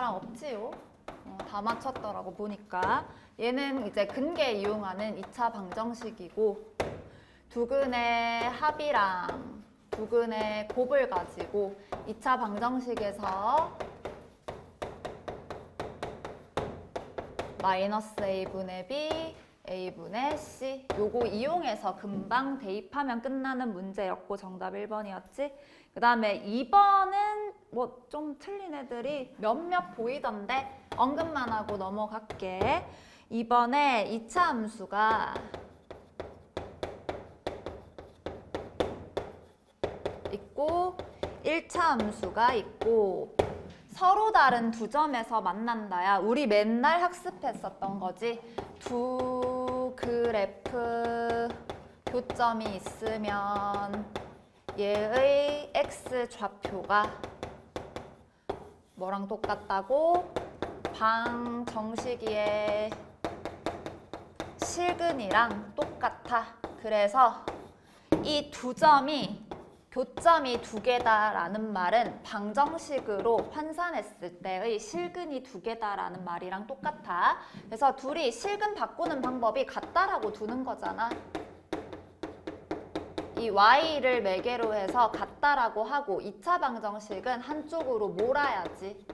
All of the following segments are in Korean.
사람 없지요? 다 맞췄더라고 보니까. 얘는 이제 근계 이용하는 2차 방정식이고 두근의 합이랑 두근의 곱을 가지고 2차 방정식에서 마이너스 a분의 b, a분의 c 요거 이용해서 금방 대입하면 끝나는 문제였고 정답 1번이었지. 그 다음에 2번은 뭐 좀 틀린 애들이 몇몇 보이던데 언급만 하고 넘어갈게. 2번에 2차 함수가 있고 1차 함수가 있고 서로 다른 두 점에서 만난다야. 우리 맨날 학습했었던 거지. 두 그래프 교점이 있으면 얘의 x 좌표가 뭐랑 똑같다고? 방정식이의 실근이랑 똑같아. 그래서 이 두 점이 교점이 두 개다라는 말은 방정식으로 환산했을 때의 실근이 두 개다라는 말이랑 똑같아. 그래서 둘이 실근 바꾸는 방법이 같다라고 두는 거잖아. 이 y를 매개로 해서 같다라고 하고 2차 방정식은 한쪽으로 몰아야지.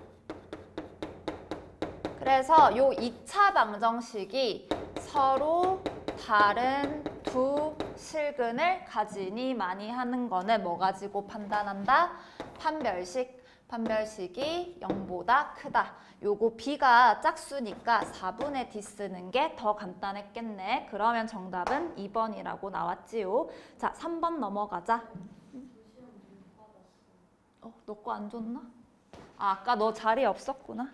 그래서 요 2차 방정식이 서로 다른 두 실근을 가지니 많이 하는 거는 뭐 가지고 판단한다? 판별식. 판별식이 0보다 크다. 요거 b가 짝수니까 4분의 d 쓰는 게 더 간단했겠네. 그러면 정답은 2번이라고 나왔지요. 자, 3번 넘어가자. 너 거 안 줬나? 아까 너 자리 없었구나.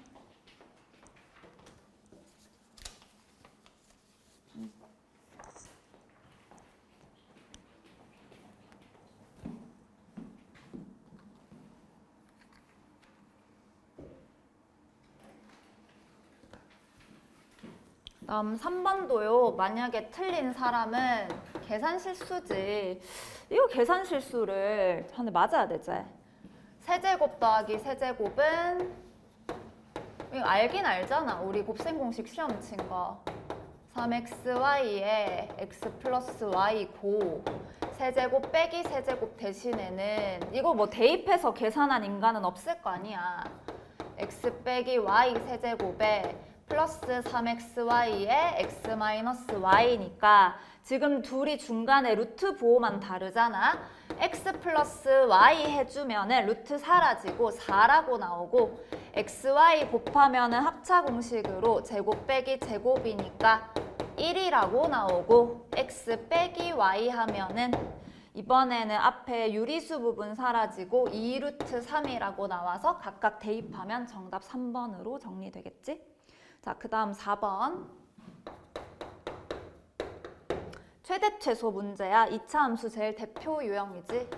다음 3번도요. 만약에 틀린 사람은 계산 실수지. 이거 계산 실수를 한대 맞아야 되지. 세제곱 더하기 세제곱은 이거 알긴 알잖아. 우리 곱셈 공식 시험 친 거. 3xy에 x 플러스 y고 세제곱 빼기 세제곱 대신에는 이거 뭐 대입해서 계산한 인간은 없을 거 아니야. x 빼기 y 세제곱에 플러스 3xy에 x 마이너스 y니까 지금 둘이 중간에 루트 보호만 다르잖아. x 플러스 y 해주면은 루트 사라지고 4라고 나오고 xy 곱하면은 합차 공식으로 제곱 빼기 제곱이니까 1이라고 나오고 x 빼기 y 하면은 이번에는 앞에 유리수 부분 사라지고 2루트 3이라고 나와서 각각 대입하면 정답 3번으로 정리되겠지? 자, 그 다음 4번. 최대 최소 문제야. 2차 함수 제일 대표 유형이지.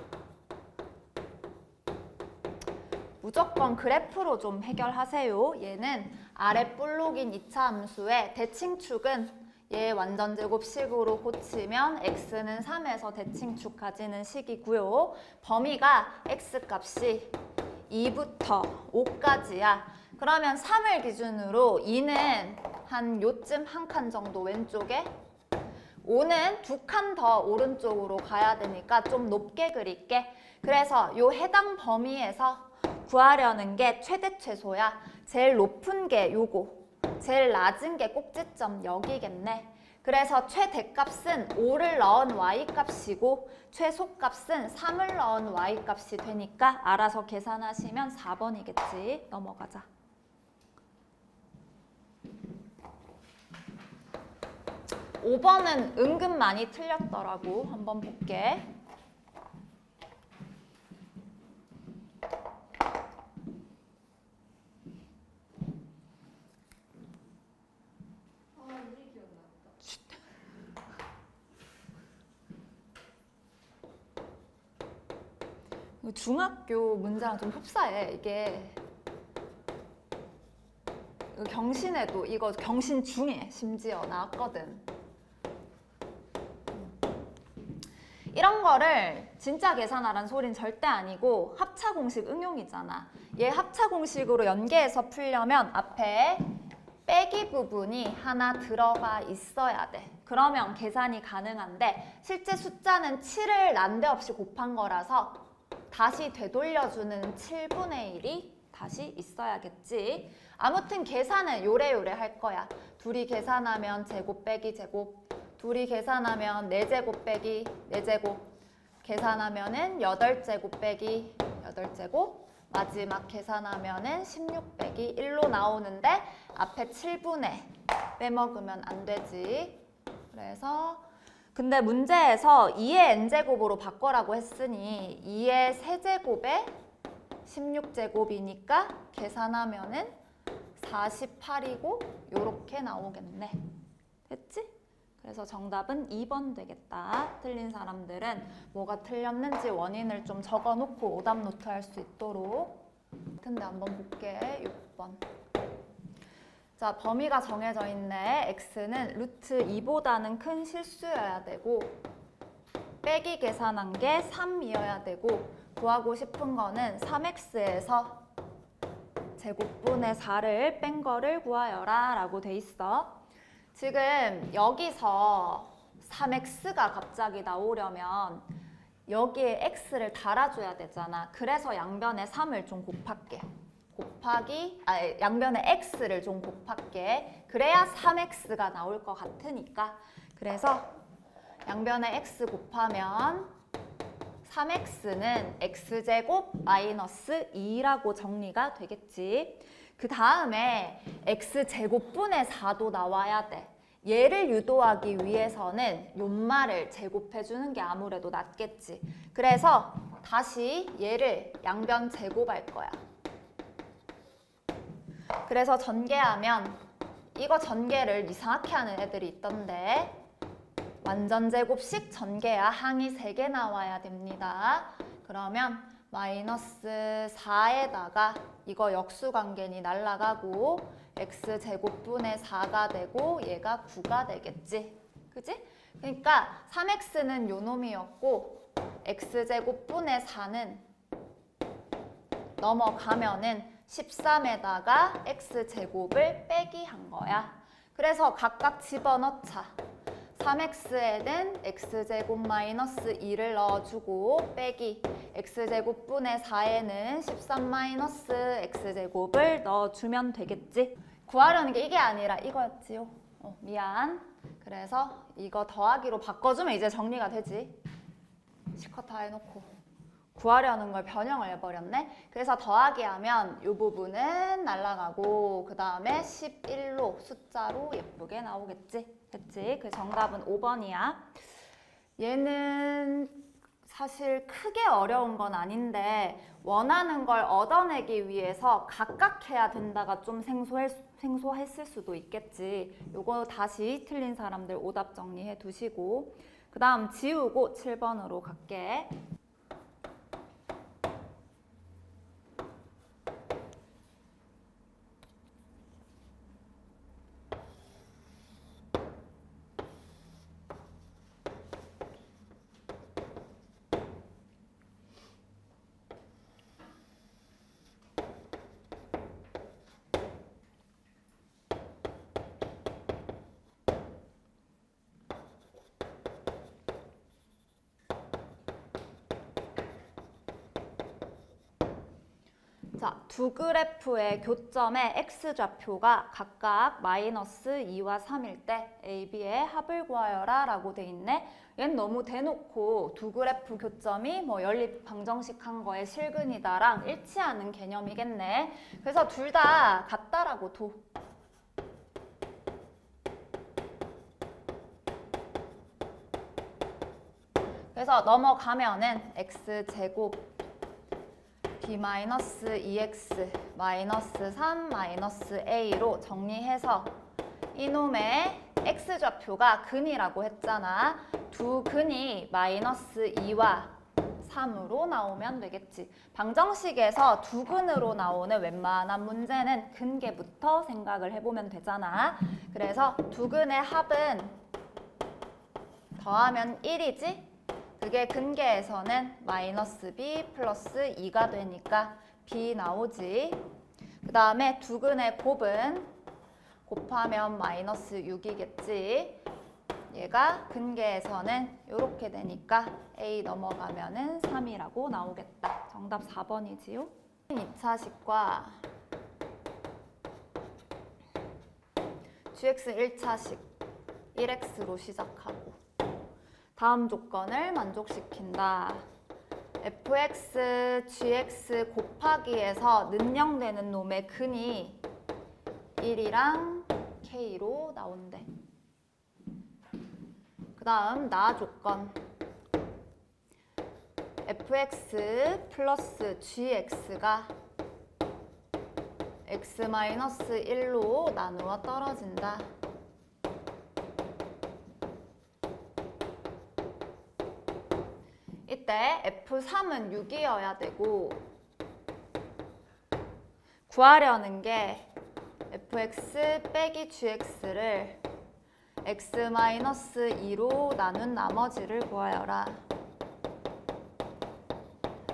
무조건 그래프로 좀 해결하세요. 얘는 아래 볼록인 2차 함수의 대칭축은 얘 완전 제곱식으로 고치면 x는 3에서 대칭축 가지는 식이고요. 범위가 x 값이 2부터 5까지야. 그러면 3을 기준으로 2는 한 요쯤 한 칸 정도 왼쪽에 5는 두 칸 더 오른쪽으로 가야 되니까 좀 높게 그릴게. 그래서 요 해당 범위에서 구하려는 게 최대 최소야. 제일 높은 게 요거. 제일 낮은 게 꼭지점 여기겠네. 그래서 최대값은 5를 넣은 y값이고 최소값은 3을 넣은 y값이 되니까 알아서 계산하시면 4번이겠지. 넘어가자. (5번은) 은근 많이 틀렸더라고. 한번 볼게. 중학교 문제랑 좀 흡사해. 이게 경신에도 이거 경신 중에 심지어 나왔거든. 이런 거를 진짜 계산하라는 소린 절대 아니고 합차 공식 응용이잖아. 얘 합차 공식으로 연계해서 풀려면 앞에 빼기 부분이 하나 들어가 있어야 돼. 그러면 계산이 가능한데 실제 숫자는 7을 난데없이 곱한 거라서 다시 되돌려주는 7분의 1이 다시 있어야겠지. 아무튼 계산은 요래요래 할 거야. 둘이 계산하면 제곱 빼기 제곱, 둘이 계산하면 4제곱 빼기 4제곱, 계산하면은 8제곱 빼기 8제곱, 마지막 계산하면은 16 빼기 1로 나오는데 앞에 7분의 빼먹으면 안 되지. 그래서 근데 문제에서 2의 n제곱으로 바꿔라고 했으니 2의 세제곱에 16제곱이니까 계산하면은 48이고 요렇게 나오겠네. 됐지? 그래서 정답은 2번 되겠다. 틀린 사람들은 뭐가 틀렸는지 원인을 좀 적어놓고 오답 노트 할 수 있도록. 근데 한번 볼게. 6번. 자, 범위가 정해져 있네. x는 루트 2보다는 큰 실수여야 되고 빼기 계산한 게 3이어야 되고 구하고 싶은 거는 3x에서 제곱분의 4를 뺀 거를 구하여라 라고 돼 있어. 지금 여기서 3x가 갑자기 나오려면 여기에 x를 달아줘야 되잖아. 그래서 양변에 3을 좀 곱할게. 양변에 x를 좀 곱할게. 그래야 3x가 나올 것 같으니까. 그래서 양변에 x 곱하면 3x는 x제곱 마이너스 2라고 정리가 되겠지. 그 다음에 x제곱분의 4도 나와야 돼. 얘를 유도하기 위해서는 요말을 제곱해주는 게 아무래도 낫겠지. 그래서 다시 얘를 양변 제곱할 거야. 그래서 전개하면 이거 전개를 이상하게 하는 애들이 있던데 완전 제곱식 전개야 항이 3개 나와야 됩니다. 그러면 마이너스 4에다가 이거 역수관계니 날라가고 x제곱분의 4가 되고 얘가 9가 되겠지. 그지? 그러니까 3x는 요 놈이었고 x제곱분의 4는 넘어가면은 13에다가 x제곱을 빼기 한 거야. 그래서 각각 집어넣자. 3x에는 x제곱 마이너스 2를 넣어주고 빼기 x제곱분의 4에는 13 마이너스 x제곱을 넣어주면 되겠지. 구하려는 게 이게 아니라 이거였지요. 미안. 그래서 이거 더하기로 바꿔주면 이제 정리가 되지. 실컷 다 해놓고. 구하려는 걸 변형을 해버렸네. 그래서 더하기 하면 이 부분은 날아가고 그 다음에 11로 숫자로 예쁘게 나오겠지. 됐지? 그 정답은 5번이야. 얘는 사실 크게 어려운 건 아닌데 원하는 걸 얻어내기 위해서 각각 해야 된다가 좀 생소했을 수도 있겠지. 요거 다시 틀린 사람들 오답 정리해 두시고 그 다음 지우고 7번으로 갈게. 자, 두 그래프의 교점의 x좌표가 각각 마이너스 2와 3일 때 A, B의 합을 구하여라 라고 돼 있네. 얘는 너무 대놓고 두 그래프 교점이 뭐 연립 방정식 한 거에 실근이다랑 일치하는 개념이겠네. 그래서 둘 다 같다라고 둬. 그래서 넘어가면은 x제곱 b-2x 마이너스 3 마이너스 a로 정리해서 이놈의 x좌표가 근이라고 했잖아. 두 근이 마이너스 2와 3으로 나오면 되겠지. 방정식에서 두 근으로 나오는 웬만한 문제는 근계부터 생각을 해보면 되잖아. 그래서 두 근의 합은 더하면 1이지? 그 그게 근계에서는 마이너스 b 플러스 2가 되니까 b 나오지. 그 다음에 두근의 곱은 곱하면 마이너스 6이겠지. 얘가 근계에서는 이렇게 되니까 a 넘어가면은 3이라고 나오겠다. 정답 4번이지요. 2차식과 gx 1차식 1x로 시작하고 다음 조건을 만족시킨다. fx, gx 곱하기에서 능령되는 놈의 근이 1이랑 k로 나온대. 그 다음 나 조건 fx 플러스 gx가 x-1로 나누어 떨어진다. 이때 F3은 6이어야 되고 구하려는 게 fx 빼기 gx를 x-2로 나눈 나머지를 구하여라.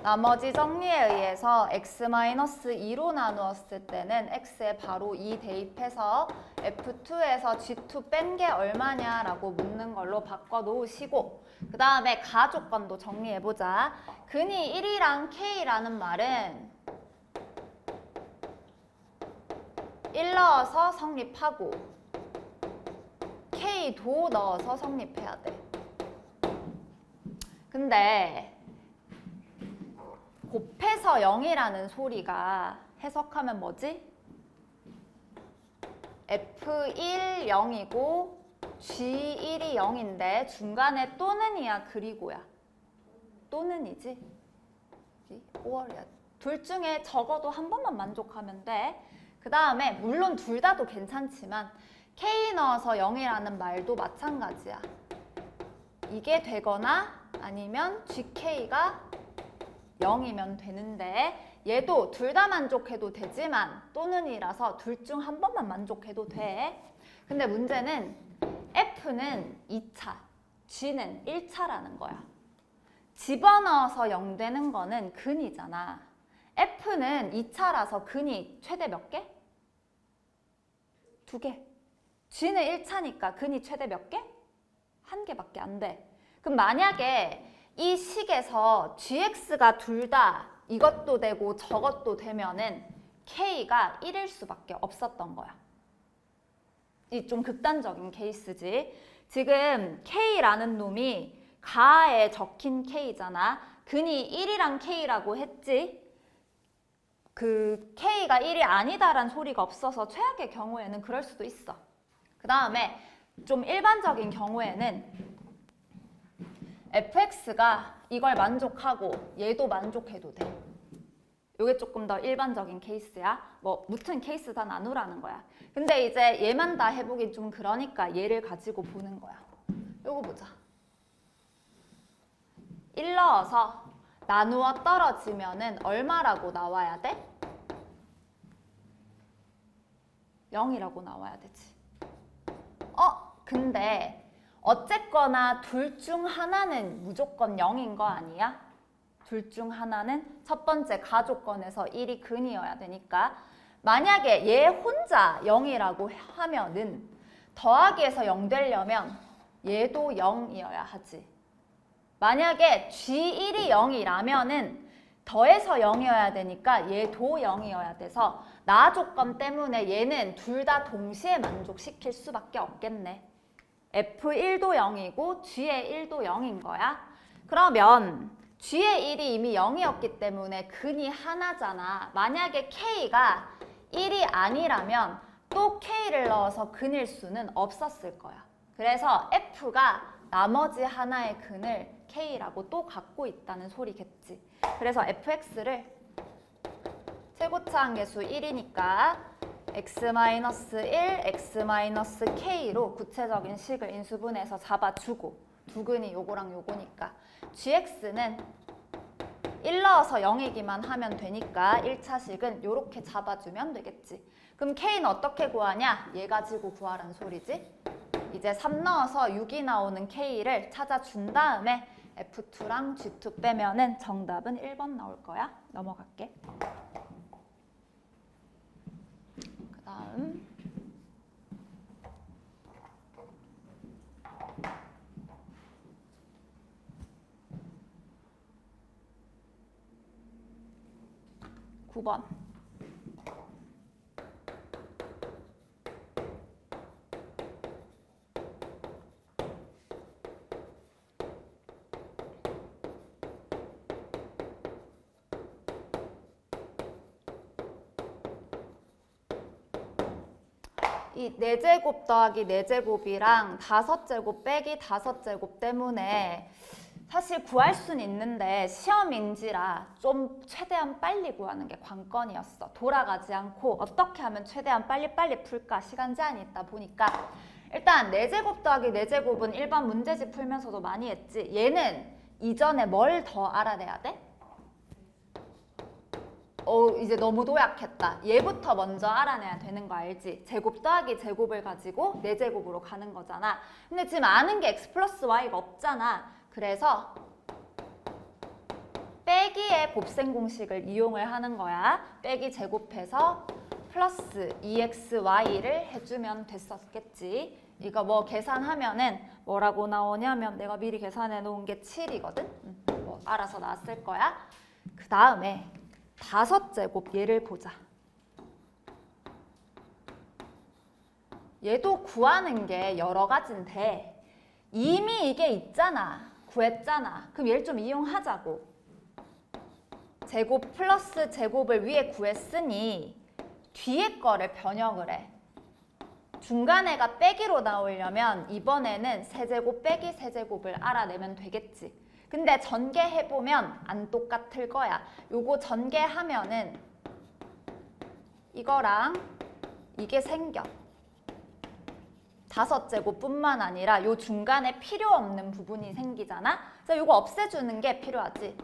나머지 정리에 의해서 x-2로 나누었을 때는 x에 바로 2 대입해서 f2에서 g2 뺀 게 얼마냐라고 묻는 걸로 바꿔놓으시고 그 다음에 가조건도 정리해보자. 근이 1이랑 k라는 말은 1 넣어서 성립하고 k도 넣어서 성립해야 돼. 근데 곱해서 0이라는 소리가 해석하면 뭐지? F1 0이고 G1이 0인데 중간에 또는이야 그리고야? 또는이지? 5월이야. 둘 중에 적어도 한 번만 만족하면 돼. 그 다음에 물론 둘 다도 괜찮지만 K 넣어서 0이라는 말도 마찬가지야. 이게 되거나 아니면 GK가 0이면 되는데 얘도 둘 다 만족해도 되지만 또는이라서 둘 중 한 번만 만족해도 돼. 근데 문제는 F는 2차, G는 1차라는 거야. 집어넣어서 0 되는 거는 근이잖아. F는 2차라서 근이 최대 몇 개? 2개. G는 1차니까 근이 최대 몇 개? 1개밖에 안 돼. 그럼 만약에 이 식에서 gx가 둘 다 이것도 되고 저것도 되면은 k가 1일 수밖에 없었던 거야. 이 좀 극단적인 케이스지. 지금 k라는 놈이 가에 적힌 k잖아. 근이 1이랑 k라고 했지. 그 k가 1이 아니다란 소리가 없어서 최악의 경우에는 그럴 수도 있어. 그 다음에 좀 일반적인 경우에는 fx가 이걸 만족하고 얘도 만족해도 돼. 이게 조금 더 일반적인 케이스야. 뭐 무튼 케이스 다 나누라는 거야. 근데 이제 얘만 다 해보긴 좀 그러니까 얘를 가지고 보는 거야. 요거 보자. 1 넣어서 나누어 떨어지면은 얼마라고 나와야 돼? 0이라고 나와야 되지. 근데 어쨌거나 둘 중 하나는 무조건 0인 거 아니야? 둘 중 하나는 첫 번째 가조건에서 1이 근이어야 되니까 만약에 얘 혼자 0이라고 하면은 더하기에서 0 되려면 얘도 0이어야 하지. 만약에 G1이 0이라면은 더해서 0이어야 되니까 얘도 0이어야 돼서 나 조건 때문에 얘는 둘 다 동시에 만족시킬 수밖에 없겠네. F1도 0이고 G의 1도 0인 거야. 그러면 G의 1이 이미 0이었기 때문에 근이 하나잖아. 만약에 K가 1이 아니라면 또 K를 넣어서 근일 수는 없었을 거야. 그래서 F가 나머지 하나의 근을 K라고 또 갖고 있다는 소리겠지. 그래서 fx를 최고차항계수 1이니까 x-1, x-k로 구체적인 식을 인수분해서 잡아주고 두근이 요거랑 요거니까 gx는 1 넣어서 0이기만 하면 되니까 1차식은 요렇게 잡아주면 되겠지. 그럼 k는 어떻게 구하냐? 얘 가지고 구하라는 소리지. 이제 3 넣어서 6이 나오는 k를 찾아준 다음에 F2랑 G2 빼면은 정답은 1번 나올 거야. 넘어갈게. 그 다음 9번. 이 4제곱 더하기 4제곱이랑 5제곱 빼기 5제곱 때문에 사실 구할 수는 있는데 시험인지라 좀 최대한 빨리 구하는 게 관건이었어. 돌아가지 않고 어떻게 하면 최대한 빨리빨리 풀까 시간 제한이 있다 보니까 일단 4제곱 더하기 4제곱은 일반 문제집 풀면서도 많이 했지. 얘는 이전에 뭘 더 알아내야 돼? 이제 너무 도약했다. 얘부터 먼저 알아내야 되는 거 알지? 제곱 더하기 제곱을 가지고 4제곱으로 가는 거잖아. 근데 지금 아는 게 x 플러스 y가 없잖아. 그래서 빼기의 곱셈 공식을 이용을 하는 거야. 빼기 제곱해서 플러스 2xy를 해주면 됐었겠지. 이거 뭐 계산하면은 뭐라고 나오냐면 내가 미리 계산해 놓은 게 7이거든? 뭐 알아서 나왔을 거야. 그 다음에 5제곱 얘를 보자. 얘도 구하는 게 여러 가지인데 이미 이게 있잖아. 구했잖아. 그럼 얘를 좀 이용하자고. 제곱 플러스 제곱을 위에 구했으니 뒤에 거를 변형을 해. 중간에가 빼기로 나오려면 이번에는 세제곱 빼기 세제곱을 알아내면 되겠지. 근데 전개해보면 안 똑같을 거야. 요거 전개하면은 이거랑 이게 생겨. 5제곱뿐만 아니라 요 중간에 필요 없는 부분이 생기잖아. 그래서 요거 없애주는 게 필요하지.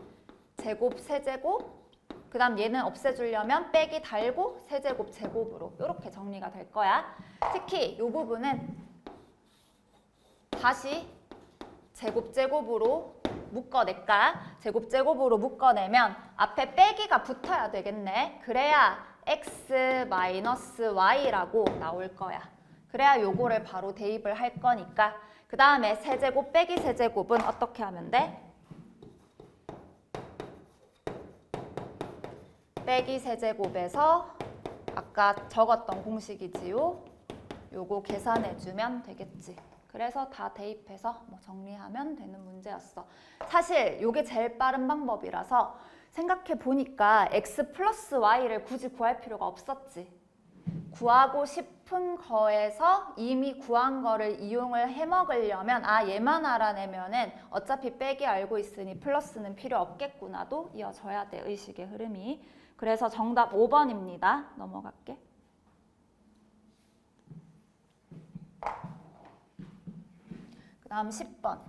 제곱, 세제곱, 그 다음 얘는 없애주려면 빼기 달고 세제곱, 제곱으로 이렇게 정리가 될 거야. 특히 요 부분은 다시 제곱, 제곱으로 묶어낼까? 제곱, 제곱으로 묶어내면 앞에 빼기가 붙어야 되겠네. 그래야 x 마이너스 y라고 나올 거야. 그래야 요거를 바로 대입을 할 거니까. 그 다음에 세제곱 빼기 세제곱은 어떻게 하면 돼? 빼기 세제곱에서 아까 적었던 공식이지요. 요거 계산해주면 되겠지. 그래서 다 대입해서 뭐 정리하면 되는 문제였어. 사실 요게 제일 빠른 방법이라서 생각해 보니까 x 플러스 y를 굳이 구할 필요가 없었지. 구하고 싶은 거에서 이미 구한 거를 이용을 해먹으려면 얘만 알아내면은 어차피 빼기 알고 있으니 플러스는 필요 없겠구나도 이어져야 돼. 의식의 흐름이. 그래서 정답 5번입니다. 넘어갈게. 그 다음 10번.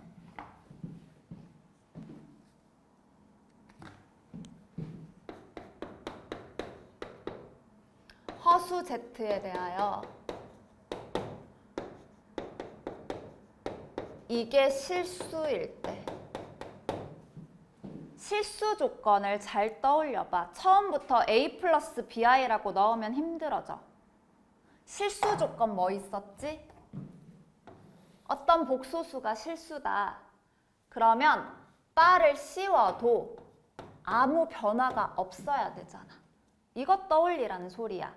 허수 Z에 대하여 이게 실수일 때 실수 조건을 잘 떠올려봐. 처음부터 A 플러스 BI라고 넣으면 힘들어져. 실수 조건 뭐 있었지? 어떤 복소수가 실수다. 그러면 바를 씌워도 아무 변화가 없어야 되잖아. 이것 떠올리라는 소리야.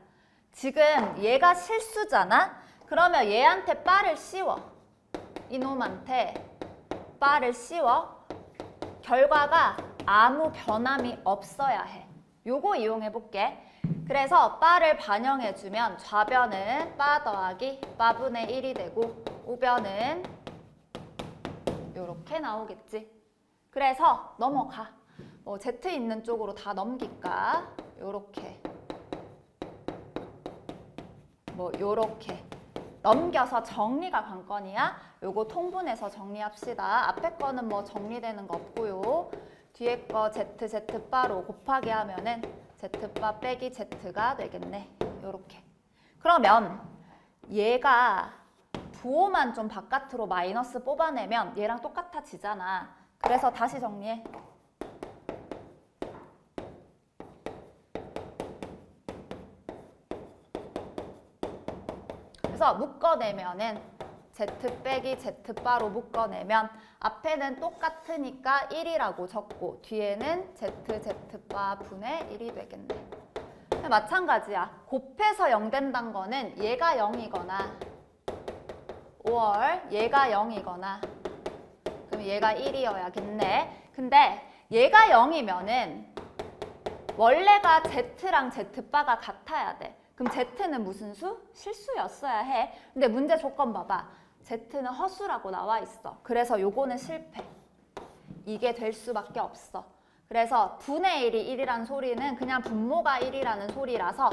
지금 얘가 실수잖아? 그러면 얘한테 바를 씌워. 이놈한테 바를 씌워. 결과가 아무 변함이 없어야 해. 요거 이용해 볼게. 그래서 바를 반영해주면 좌변은 바 더하기 바분의 1이 되고 우변은 요렇게 나오겠지. 그래서 넘어가. 뭐 Z 있는 쪽으로 다 넘길까? 요렇게. 뭐 요렇게. 넘겨서 정리가 관건이야. 요거 통분해서 정리합시다. 앞에 거는 뭐 정리되는 거 없고요. 뒤에 거 Z, Z바로 곱하기 하면은 Z바 빼기 Z가 되겠네. 요렇게. 그러면 얘가 부호만 좀 바깥으로 마이너스 뽑아내면 얘랑 똑같아지잖아. 그래서 다시 정리해. 그래서 묶어내면은 Z 빼기 Z바로 묶어내면 앞에는 똑같으니까 1이라고 적고 뒤에는 ZZ바 분의 1이 되겠네. 마찬가지야. 곱해서 0 된다는 거는 얘가 0이거나 5월 얘가 0이거나 그럼 얘가 1이어야겠네. 근데 얘가 0이면은 원래가 Z랑 Z바가 같아야 돼. 그럼 Z는 무슨 수? 실수였어야 해. 근데 문제 조건 봐봐. Z는 허수라고 나와 있어. 그래서 요거는 실패. 이게 될 수밖에 없어. 그래서 분의 1이 1이라는 소리는 그냥 분모가 1이라는 소리라서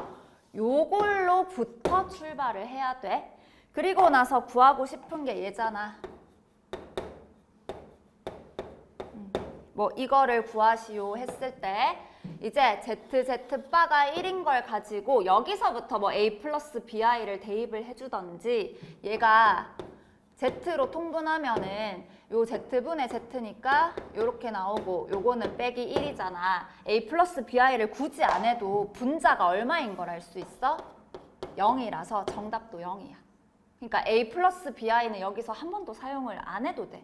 요걸로부터 출발을 해야 돼. 그리고 나서 구하고 싶은 게 얘잖아. 뭐 이거를 구하시오 했을 때 이제 ZZ바가 1인 걸 가지고 여기서부터 뭐 A 플러스 BI를 대입을 해주던지 얘가 Z로 통분하면은 요 Z분의 Z니까 요렇게 나오고 요거는 빼기 1이잖아. A 플러스 BI를 굳이 안 해도 분자가 얼마인 걸 알 수 있어? 0이라서 정답도 0이야. 그러니까 A 플러스 BI는 여기서 한 번도 사용을 안 해도 돼.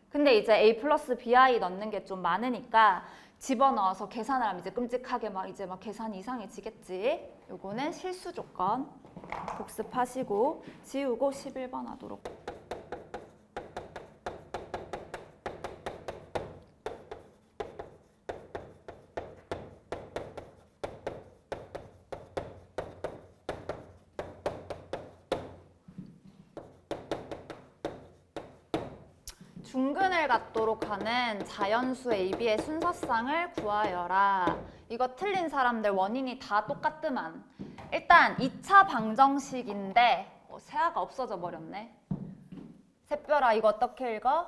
근데 이제 A 플러스 BI 넣는 게 좀 많으니까 집어넣어서 계산을 하면 이제 끔찍하게 막 계산이 이상해지겠지. 요거는 실수 조건 복습하시고 지우고 11번 하도록. 중근을 갖도록 하는 자연수 AB의 순서쌍을 구하여라. 이거 틀린 사람들 원인이 다 똑같더만. 일단 2차 방정식인데 세아가 없어져 버렸네. 샛별아 이거 어떻게 읽어?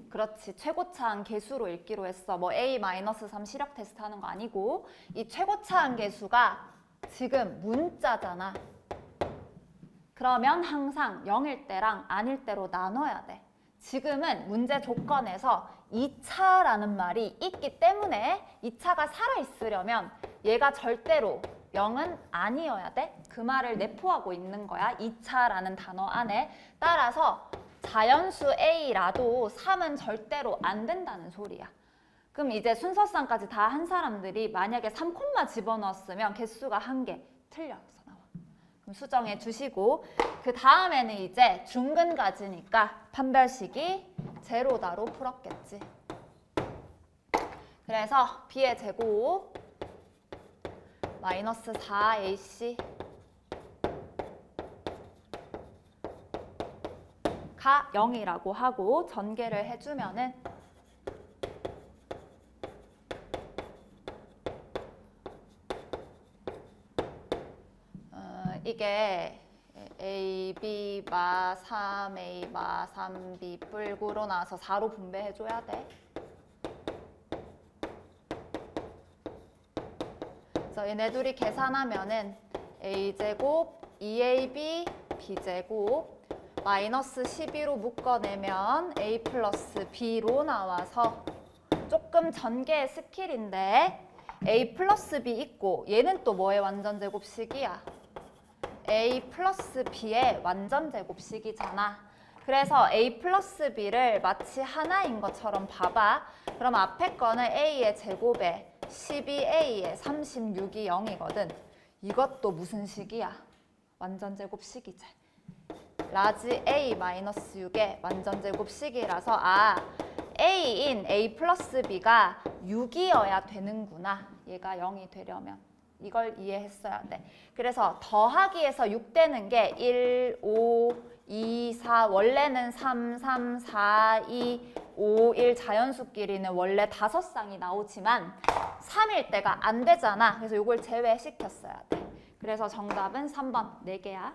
그렇지. 최고차항 계수로 읽기로 했어. 뭐 A-3 시력 테스트 하는 거 아니고 이 최고차항 계수가 지금 문자잖아. 그러면 항상 0일 때랑 아닐 때로 나눠야 돼. 지금은 문제 조건에서 2차라는 말이 있기 때문에 2차가 살아있으려면 얘가 절대로 0은 아니어야 돼. 그 말을 내포하고 있는 거야. 2차라는 단어 안에. 따라서 자연수 A라도 3은 절대로 안 된다는 소리야. 그럼 이제 순서쌍까지 다 한 사람들이 만약에 3콤마 집어넣었으면 개수가 1개 틀려. 수정해 주시고 그 다음에는 이제 중근 가지니까 판별식이 제로다로 풀었겠지. 그래서 B의 제곱 마이너스 4AC 가 0이라고 하고 전개를 해주면은 이게 A, B, 마 3, A, 마 3, B 뿔구로 나와서 4로 분배해줘야 돼. 그래서 얘네 둘이 계산하면은 A제곱, 2AB, B제곱 마이너스 12로 묶어내면 A 플러스 B로 나와서 조금 전개의 스킬인데 A 플러스 B 있고 얘는 또 뭐의 완전제곱식이야? A 플러스 B의 완전제곱식이잖아. 그래서 A 플러스 B를 마치 하나인 것처럼 봐봐. 그럼 앞에 거는 A의 제곱에 12A의 36이 0이거든. 이것도 무슨 식이야? 완전제곱식이지. 라지 A 마이너스 6의 완전제곱식이라서 A인 A 플러스 B가 6이어야 되는구나. 얘가 0이 되려면. 이걸 이해했어야 돼. 그래서 더하기에서 6 되는 게 1, 5, 2, 4 원래는 3, 3, 4, 2, 5, 1 자연수끼리는 원래 5쌍이 나오지만 3일 때가 안 되잖아. 그래서 이걸 제외시켰어야 돼. 그래서 정답은 3번 4개야.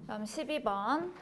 다음 12번.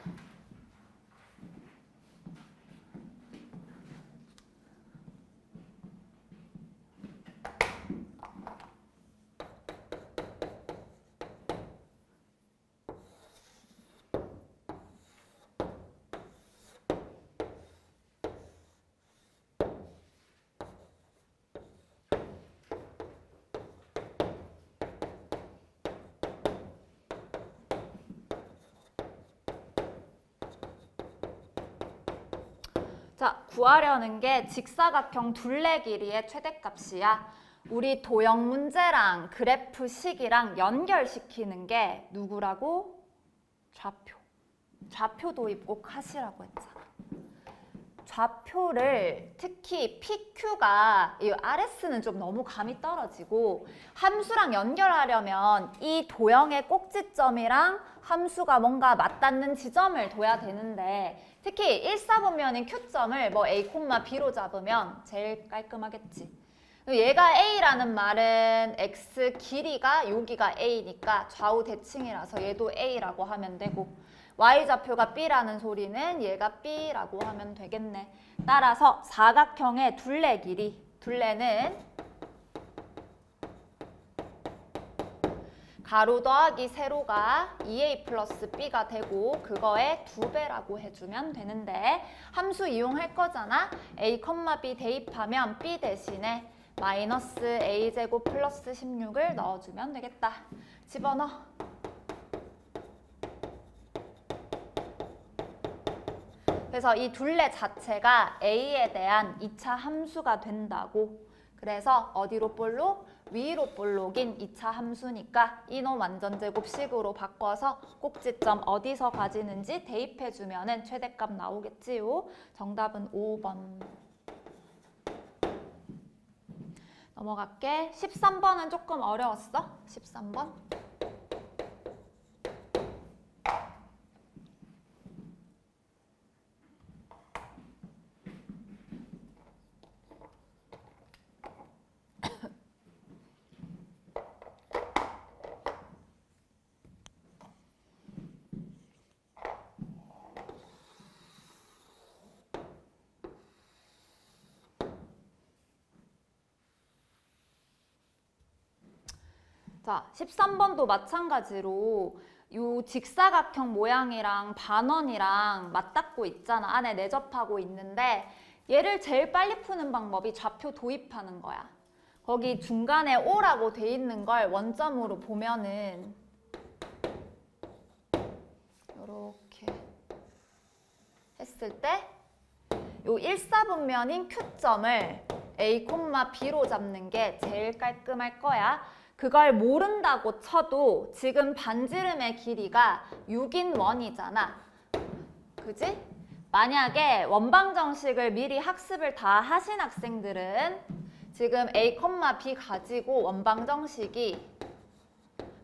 자, 구하려는 게 직사각형 둘레 길이의 최대값이야. 우리 도형 문제랑 그래프식이랑 연결시키는 게 누구라고? 좌표. 좌표 도입 꼭 하시라고 했잖아. 좌표를 특히 PQ가 이 RS는 좀 너무 감이 떨어지고 함수랑 연결하려면 이 도형의 꼭지점이랑 함수가 뭔가 맞닿는 지점을 둬야 되는데 특히 1, 4분면인 Q점을 뭐 A, B로 잡으면 제일 깔끔하겠지. 얘가 A라는 말은 X 길이가 여기가 A니까 좌우 대칭이라서 얘도 A라고 하면 되고 Y좌표가 B라는 소리는 얘가 B라고 하면 되겠네. 따라서 사각형의 둘레 길이, 둘레는 가로 더하기 세로가 2A 플러스 B가 되고 그거의 2배라고 해주면 되는데 함수 이용할 거잖아. A, B 대입하면 B 대신에 마이너스 A제곱 플러스 16을 넣어주면 되겠다. 집어넣어. 그래서 이 둘레 자체가 A에 대한 2차 함수가 된다고. 그래서 어디로 볼록? 위로 볼록인 2차 함수니까 이놈 완전제곱식으로 바꿔서 꼭지점 어디서 가지는지 대입해주면 최대값 나오겠지요. 정답은 5번. 넘어갈게. 13번은 조금 어려웠어. 13번. 자, 13번도 마찬가지로 요 직사각형 모양이랑 반원이랑 맞닿고 있잖아. 안에 내접하고 있는데 얘를 제일 빨리 푸는 방법이 좌표 도입하는 거야. 거기 중간에 O라고 돼 있는 걸 원점으로 보면은 이렇게 했을 때 요 1사분면인 Q점을 A, B로 잡는 게 제일 깔끔할 거야. 그걸 모른다고 쳐도 지금 반지름의 길이가 6인 원이잖아. 그지? 만약에 원방정식을 미리 학습을 다 하신 학생들은 지금 A, B 가지고 원방정식이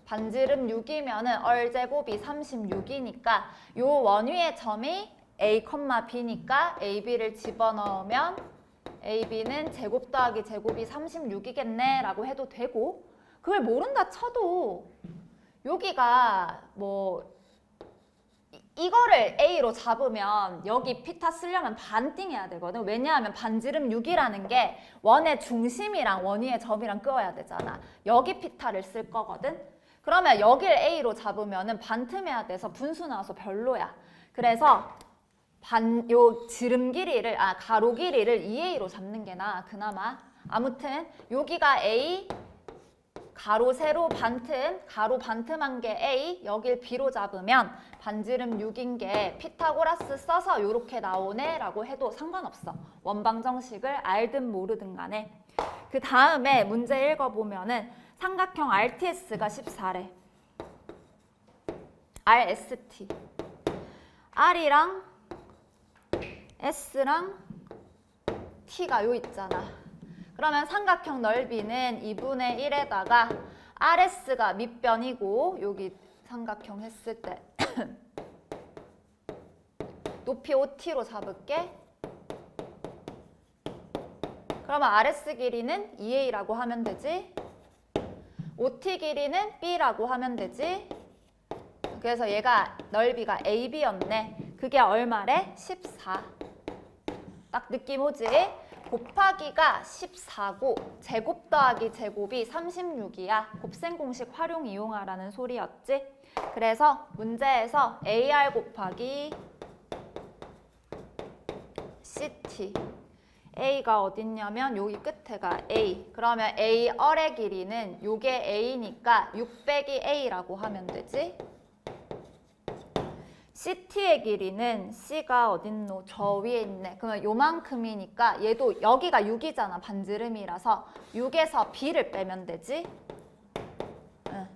반지름 6이면은 얼제곱이 36이니까 요 원위의 점이 A, B니까 AB를 집어넣으면 AB는 제곱 더하기 제곱이 36이겠네 라고 해도 되고 그걸 모른다 쳐도 여기가 뭐 이거를 A로 잡으면 여기 피타 쓰려면 반띵해야 되거든. 왜냐하면 반지름 6이라는 게 원의 중심이랑 원위의 점이랑 끄어야 되잖아. 여기 피타를 쓸 거거든. 그러면 여길 A로 잡으면 반틈해야 돼서 분수 나와서 별로야. 그래서 요 지름 길이를 가로 길이를 2A로 잡는 게 나아 그나마. 아무튼 여기가 A 가로 세로 반틈, 가로 반틈한 게 A, 여길 B로 잡으면 반지름 6인 게 피타고라스 써서 이렇게 나오네 라고 해도 상관없어. 원방정식을 알든 모르든 간에. 그 다음에 문제 읽어보면은 삼각형 RTS가 14래. RST. R이랑 S랑 T가 요 있잖아. 그러면 삼각형 넓이는 2분의 1에다가 RS가 밑변이고 여기 삼각형 했을 때 높이 OT로 잡을게. 그러면 RS 길이는 2A라고 하면 되지. OT 길이는 B라고 하면 되지. 그래서 얘가 넓이가 AB였네. 그게 얼마래? 14. 딱 느낌 오지? 곱하기가 14고 제곱 더하기 제곱이 36이야. 곱셈 공식 활용 이용하라는 소리였지. 그래서 문제에서 AR 곱하기 CT. A가 어딨냐면 여기 끝에가 A. 그러면 A 얼의 길이는 요게 A니까 600이 A라고 하면 되지. CT의 길이는 C가 어딨노? 저 위에 있네. 그러면 요만큼이니까 얘도 여기가 6이잖아. 반지름이라서 6에서 B를 빼면 되지. 응.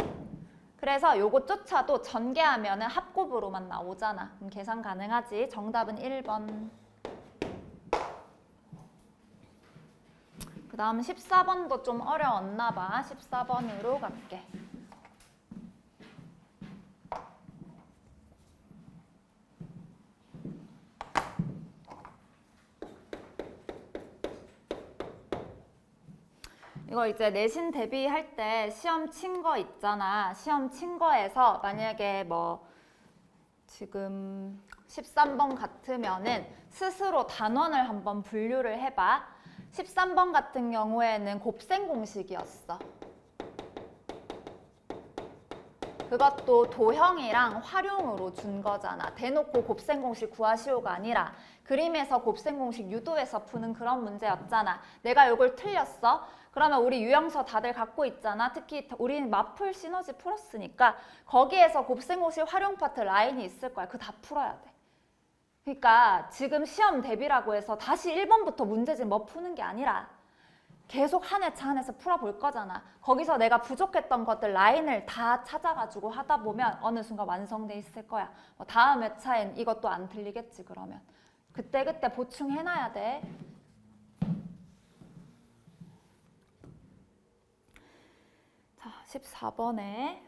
그래서 요거조차도 전개하면은 합곱으로만 나오잖아. 그럼 계산 가능하지. 정답은 1번. 그 다음 14번도 좀 어려웠나 봐. 14번으로 갈게. 이거 이제 내신 대비할 때 시험 친 거 있잖아. 시험 친 거에서 만약에 뭐 지금 13번 같으면은 스스로 단원을 한번 분류를 해봐. 13번 같은 경우에는 곱셈 공식이었어. 그것도 도형이랑 활용으로 준 거잖아. 대놓고 곱셈 공식 구하시오가 아니라 그림에서 곱셈 공식 유도해서 푸는 그런 문제였잖아. 내가 이걸 틀렸어. 그러면 우리 유형서 다들 갖고 있잖아. 특히 우리는 마풀 시너지 풀었으니까 거기에서 곱셈 공식 활용 파트 라인이 있을 거야. 그거 다 풀어야 돼. 그러니까 지금 시험 대비라고 해서 다시 1번부터 문제집 뭐 푸는 게 아니라 계속 한 회차 한 회차 풀어볼 거잖아. 거기서 내가 부족했던 것들 라인을 다 찾아가지고 하다 보면 어느 순간 완성돼 있을 거야. 다음 회차엔 이것도 안 틀리겠지 그러면. 그때그때 보충해놔야 돼. 자, 14번에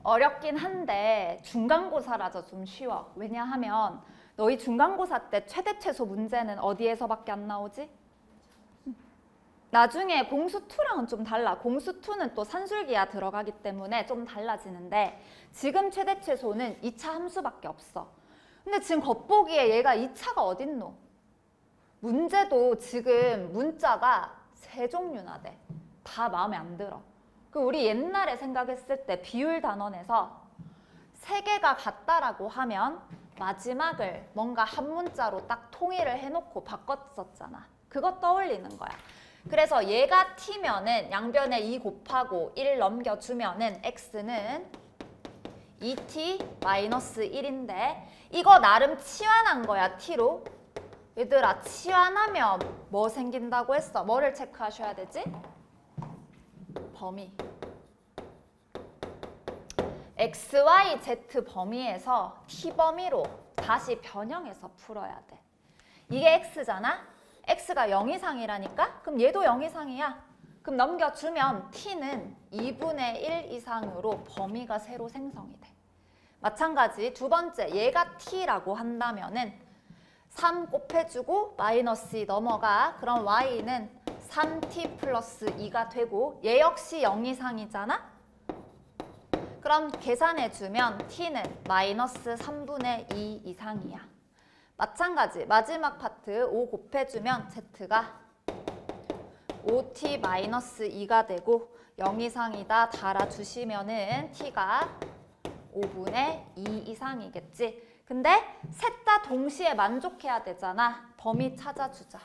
어렵긴 한데 중간고사라서 좀 쉬워. 왜냐하면 너희 중간고사 때 최대 최소 문제는 어디에서밖에 안 나오지? 나중에 공수2랑은 좀 달라. 공수2는 또 산술기하 들어가기 때문에 좀 달라지는데 지금 최대 최소는 2차 함수밖에 없어. 근데 지금 겉보기에 얘가 2차가 어딨노? 문제도 지금 문자가 3종류나 돼. 다 마음에 안 들어. 우리 옛날에 생각했을 때 비율 단원에서 3개가 같다라고 하면 마지막을 뭔가 한 문자로 딱 통일을 해놓고 바꿨었잖아. 그거 떠올리는 거야. 그래서 얘가 t면은 양변에 2 곱하고 1 넘겨주면은 x는 2t-1인데 이거 나름 치환한 거야, t로. 얘들아, 치환하면 뭐 생긴다고 했어? 뭐를 체크하셔야 되지? 범위. x, y, z 범위에서 t 범위로 다시 변형해서 풀어야 돼. 이게 x잖아? x가 0 이상이라니까? 그럼 얘도 0 이상이야. 그럼 넘겨주면 t는 2분의 1 이상으로 범위가 새로 생성이 돼. 마찬가지 두 번째, 얘가 t라고 한다면은 3 곱해주고 마이너스 2 넘어가. 그럼 y는 3t 플러스 2가 되고 얘 역시 0 이상이잖아? 그럼 계산해주면 t는 마이너스 3분의 2 이상이야. 마찬가지 마지막 파트 5 곱해주면 z가 5t 마이너스 2가 되고 0 이상이다 달아주시면은 t가 5분의 2 이상이겠지. 근데 셋 다 동시에 만족해야 되잖아. 범위 찾아주자.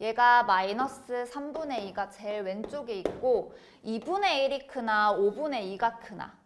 얘가 마이너스 3분의 2가 제일 왼쪽에 있고 2분의 1이 크나 5분의 2가 크나?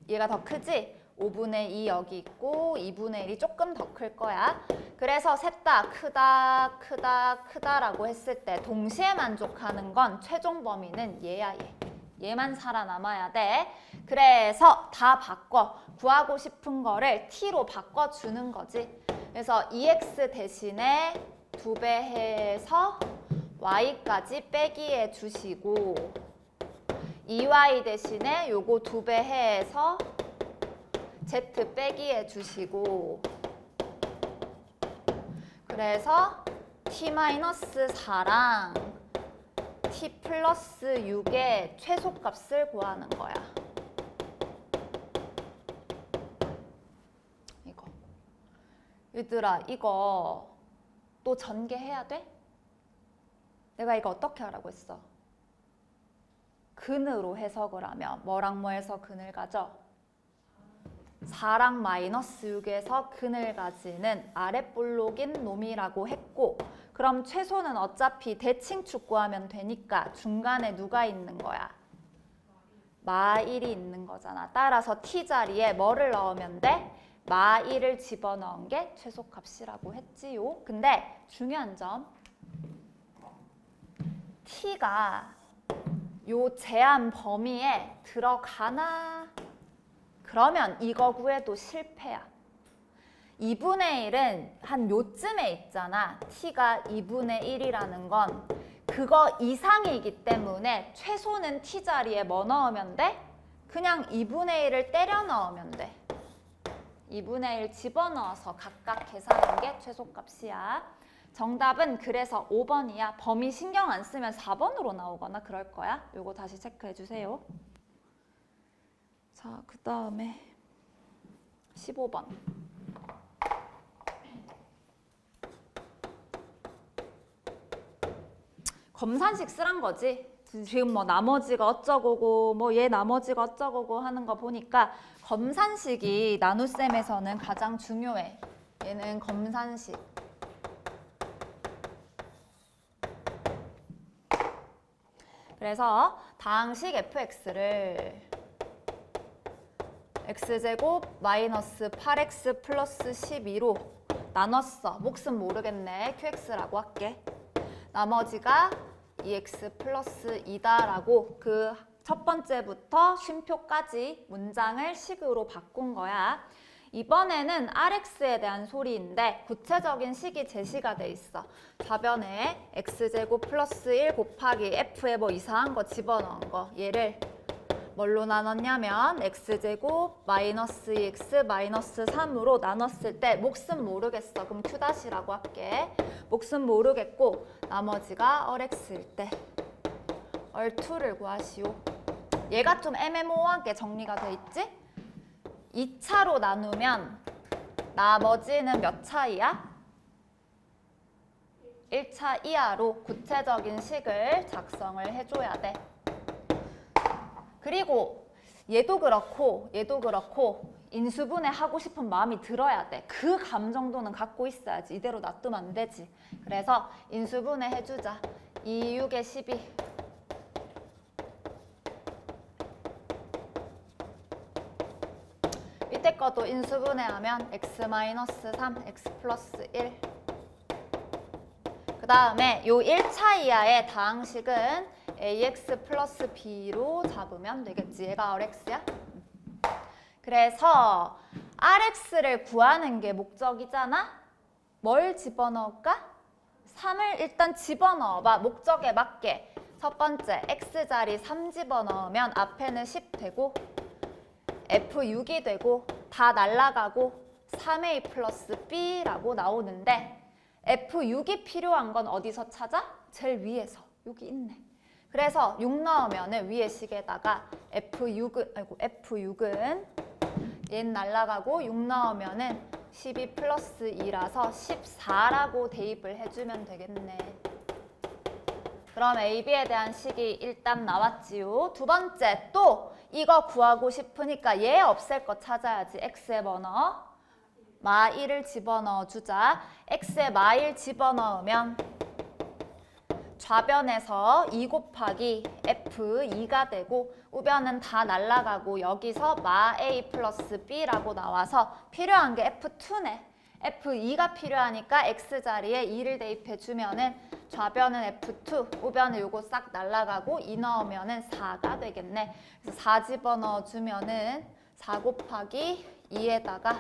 얘가 더 크지? 5분의 2 여기 있고 2분의 1이 조금 더 클 거야. 그래서 셋 다 크다, 크다, 크다라고 했을 때 동시에 만족하는 건 최종 범위는 얘야, 얘. 얘만 살아남아야 돼. 그래서 다 바꿔. 구하고 싶은 거를 t로 바꿔주는 거지. 그래서 2x 대신에 2배 해서 y까지 빼기해 주시고 2y 대신에 요거 2배 해서 z 빼기해 주시고 그래서 t-4랑 t 플러스 6의 최소값을 구하는 거야. 얘들아, 이거 또 전개해야 돼? 내가 이거 어떻게 하라고 했어? 근으로 해석을 하면 뭐랑 뭐에서 근을 가져? 4랑 마이너스 6에서 근을 가지는 아랫볼록인 놈이라고 했고, 그럼 최소는 어차피 대칭축 구하면 되니까 중간에 누가 있는 거야? 마1이 있는 거잖아. 따라서 t 자리에 뭐를 넣으면 돼? 마1을 집어넣은 게 최소값이라고 했지요. 근데 중요한 점, t가 요 제한 범위에 들어가나? 그러면 이거 구해도 실패야. 2분의 1은 한 요쯤에 있잖아. t가 2분의 1이라는 건 그거 이상이기 때문에 최소는 t 자리에 뭐 넣으면 돼? 그냥 2분의 1을 때려 넣으면 돼. 2분의 1 집어넣어서 각각 계산한 게 최소값이야. 정답은 그래서 5번이야. 범위 신경 안 쓰면 4번으로 나오거나 그럴 거야. 요거 다시 체크해 주세요. 자, 그 다음에 15번. 검산식 쓰란 거지. 지금 뭐 나머지가 어쩌고고 뭐 얘 나머지가 어쩌고고 하는 거 보니까 검산식이 나눗셈에서는 가장 중요해. 얘는 검산식. 그래서 다항식 fx를 x제곱 마이너스 8x 플러스 12로 나눴어. 몫은 모르겠네. qx라고 할게. 나머지가 2x 플러스 2다라고 그 첫 번째부터 쉼표까지 문장을 식으로 바꾼 거야. 이번에는 rx에 대한 소리인데 구체적인 식이 제시가 돼 있어. 좌변에 x제곱 플러스 1 곱하기 f에 뭐 이상한 거 집어넣은 거. 얘를 뭘로 나눴냐면 x제곱 마이너스 2x 마이너스 3으로 나눴을 때 몫은 모르겠어. 그럼 q-라고 할게. 몫은 모르겠고 나머지가 얼x일 때 얼2를 구하시오. 얘가 좀 애매모호하게 정리가 돼 있지? 2차로 나누면 나머지는 몇 차이야? 1차 이하로 구체적인 식을 작성을 해줘야 돼. 그리고 얘도 그렇고 인수분해 하고 싶은 마음이 들어야 돼. 그 감 정도는 갖고 있어야지. 이대로 놔두면 안 되지. 그래서 인수분해 해주자. 2, 6에 12. 밑에 것도 인수분해하면 x-3, x 플러스 1. 그 다음에 요 1차 이하의 다항식은 ax 플러스 b로 잡으면 되겠지. 얘가 rx야? 그래서 rx를 구하는 게 목적이잖아? 뭘 집어넣을까? 3을 일단 집어넣어봐. 목적에 맞게. 첫 번째, x자리 3 집어넣으면 앞에는 10 되고 f6이 되고 다 날라가고 3a 플러스 b라고 나오는데 f6이 필요한 건 어디서 찾아? 제일 위에서. 여기 있네. 그래서 6 넣으면 위에 식에다가 F6은 얘 날라가고 6 넣으면 12 플러스 2라서 14라고 대입을 해주면 되겠네. 그럼 AB에 대한 식이 일단 나왔지요. 두 번째, 또 이거 구하고 싶으니까 얘 없앨 거 찾아야지. X에 뭐 넣어? 마1을 집어넣어 주자. X에 마1 집어넣으면 좌변에서 2 곱하기 F2가 되고 우변은 다 날라가고 여기서 마 A 플러스 B라고 나와서 필요한 게 F2네. F2가 필요하니까 X자리에 2를 대입해주면은 좌변은 F2, 우변은 요거 싹 날라가고 2 넣으면은 4가 되겠네. 그래서 4 집어넣어주면은 4 곱하기 2에다가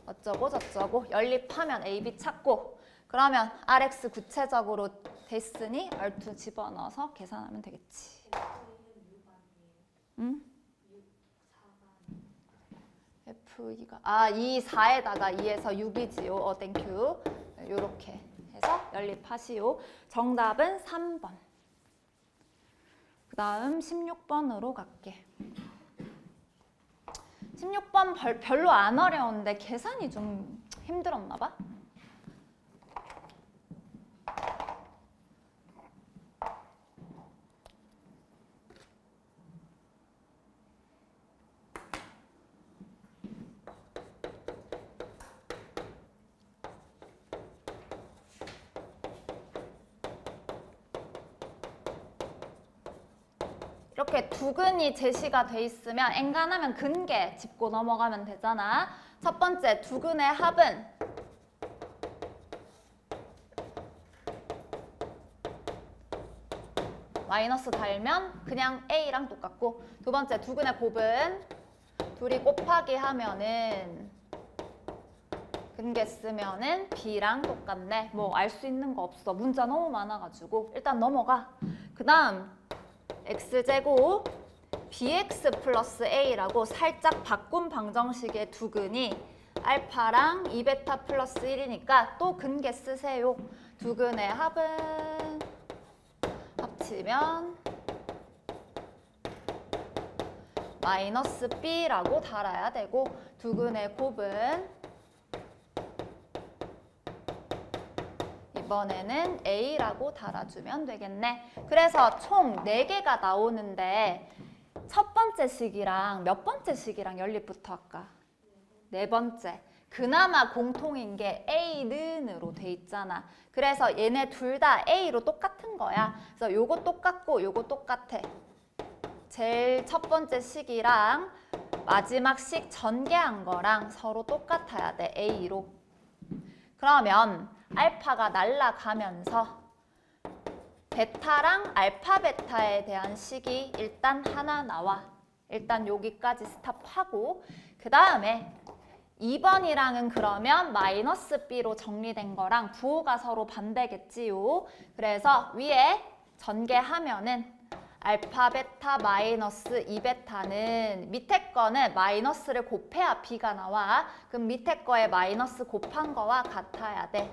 어쩌고 저쩌고 연립하면 AB 찾고 그러면 RX 구체적으로 됐으니 R2 집어넣어서 계산하면 되겠지. 응? F2가 2, 4에다가 2에서 6이지요. 땡큐. 요렇게 해서 연립하시오. 정답은 3번. 그 다음 16번으로 갈게. 16번 별로 안 어려운데 계산이 좀 힘들었나 봐. 이렇게 두근이 제시가 돼 있으면 엔간하면 근계 짚고 넘어가면 되잖아. 첫 번째 두근의 합은 마이너스 달면 그냥 A랑 똑같고, 두 번째 두근의 곱은 둘이 곱하기 하면은 근계 쓰면은 B랑 똑같네. 뭐 알 수 있는 거 없어. 문자 너무 많아가지고 일단 넘어가. 그 다음 x제곱 bx 플러스 a라고 살짝 바꾼 방정식의 두근이 알파랑 2베타 플러스 1이니까 또 근계 쓰세요. 두근의 합은 합치면 마이너스 b라고 달아야 되고, 두근의 곱은 이번에는 A라고 달아주면 되겠네. 그래서 총 4개가 나오는데 첫 번째 식이랑 몇 번째 식이랑 연립부터 할까? 네 번째. 그나마 공통인 게 A는으로 돼 있잖아. 그래서 얘네 둘 다 A로 똑같은 거야. 그래서 요거 똑같고 요거 똑같아. 제일 첫 번째 식이랑 마지막 식 전개한 거랑 서로 똑같아야 돼. A로. 그러면 알파가 날아가면서 베타랑 알파 베타에 대한 식이 일단 하나 나와. 일단 여기까지 스탑하고, 그 다음에 2번이랑은 그러면 마이너스 B로 정리된 거랑 부호가 서로 반대겠지요. 그래서 위에 전개하면은 알파 베타 마이너스 2베타는 밑에 거는 마이너스를 곱해야 B가 나와. 그럼 밑에 거에 마이너스 곱한 거와 같아야 돼.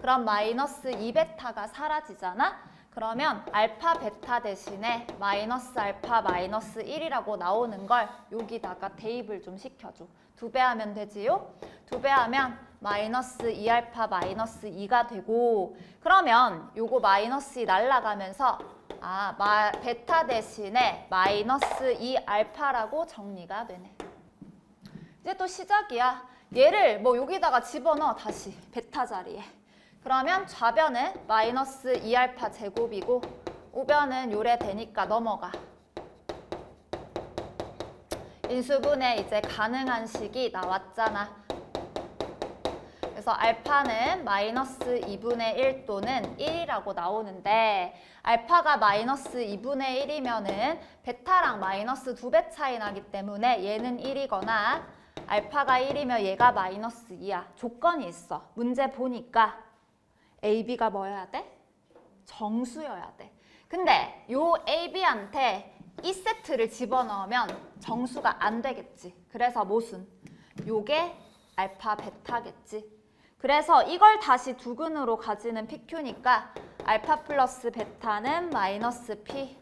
그럼 마이너스 2베타가 사라지잖아? 그러면 알파 베타 대신에 마이너스 알파 마이너스 1이라고 나오는 걸 여기다가 대입을 좀 시켜줘. 2배 하면 되지요? 2배 하면 마이너스 2알파 마이너스 2가 되고, 그러면 요거 마이너스 2 날아가면서 베타 대신에 마이너스 2알파라고 정리가 되네. 이제 또 시작이야. 얘를 뭐 여기다가 집어넣어. 다시 베타 자리에. 그러면 좌변은 마이너스 2알파 제곱이고 우변은 요래 되니까 넘어가. 인수분해 이제 가능한 식이 나왔잖아. 그래서 알파는 마이너스 2분의 1 또는 1이라고 나오는데, 알파가 마이너스 2분의 1이면은 베타랑 마이너스 2배 차이 나기 때문에 얘는 1이거나 알파가 1이면 얘가 마이너스 2야. 조건이 있어. 문제 보니까 A, B가 뭐여야 돼? 정수여야 돼. 근데 요 A, B한테 이 세트를 집어넣으면 정수가 안 되겠지. 그래서 모순. 요게 알파 베타겠지. 그래서 이걸 다시 두근으로 가지는 PQ니까 알파 플러스 베타는 마이너스 P,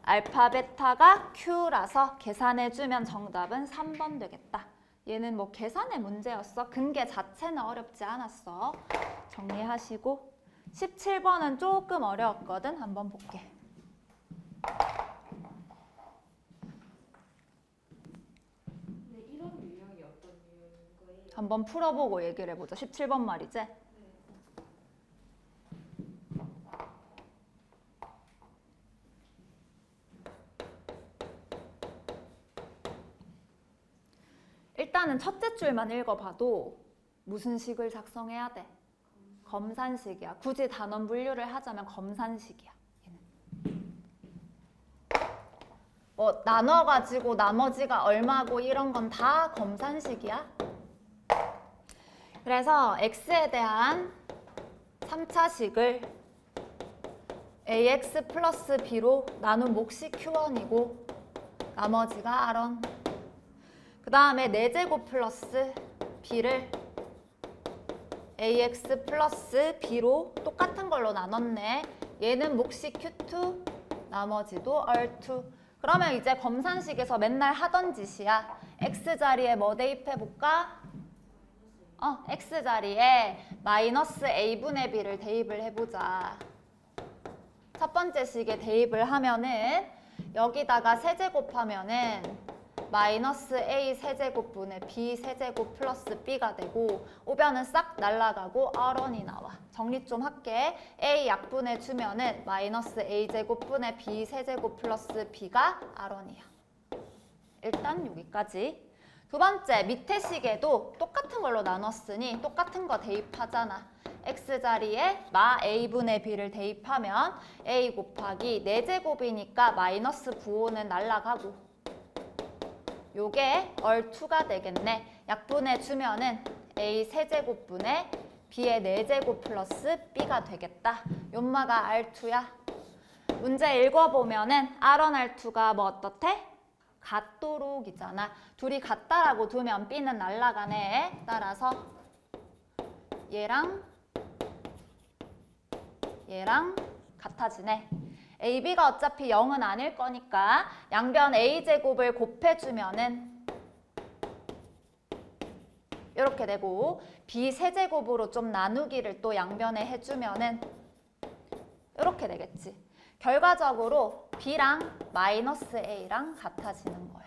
알파 베타가 Q라서 계산해주면 정답은 3번 되겠다. 얘는 뭐 계산의 문제였어. 근계 자체는 어렵지 않았어. 정리하시고 17번은 조금 어려웠거든. 한번 볼게. 이런 유형이 어떤 유형인 거예요? 한번 풀어보고 얘기를 해보자. 17번 말이지? 네. 일단은 첫째 줄만 읽어봐도 무슨 식을 작성해야 돼? 검산식이야. 굳이 단원 분류를 하자면 검산식이야. 얘는. 뭐 나눠가지고 나머지가 얼마고 이런 건 다 검산식이야. 그래서 x에 대한 3차식을 ax 플러스 b로 나눈 몫이 q1이고 나머지가 r1. 그 다음에 4제곱 플러스 b를 ax 플러스 b로 똑같은 걸로 나눴네. 얘는 몫이 q2, 나머지도 r2. 그러면 이제 검산식에서 맨날 하던 짓이야. x 자리에 뭐 대입해볼까? x자리에 마이너스 a분의 b를 대입을 해보자. 첫 번째 식에 대입을 하면은 여기다가 세제곱하면은 마이너스 a 세제곱분의 b 세제곱 플러스 b가 되고 오변은 싹 날라가고 R원이 나와. 정리 좀 할게. a 약분해 주면은 마이너스 a 제곱분의 b 세제곱 플러스 b가 R원이야. 일단 여기까지. 두 번째 밑에 식에도 똑같은 걸로 나눴으니 똑같은 거 대입하잖아. x자리에 마 a분의 b를 대입하면 a 곱하기 4제곱이니까 마이너스 9호는 날라가고 요게 얼2가 되겠네. 약분해 주면은 a 세제곱분의 b의 4제곱 플러스 b가 되겠다. 요마가 R2야. 문제 읽어보면은 R1, R2가 뭐 어떻대? 같도록이잖아. 둘이 같다라고 두면 b는 날라가네. 따라서 얘랑 같아지네. AB가 어차피 0은 아닐 거니까 양변 A제곱을 곱해주면은 이렇게 되고 B 세제곱으로 좀 나누기를 또 양변에 해주면은 이렇게 되겠지. 결과적으로 B랑 마이너스 A랑 같아지는 거야.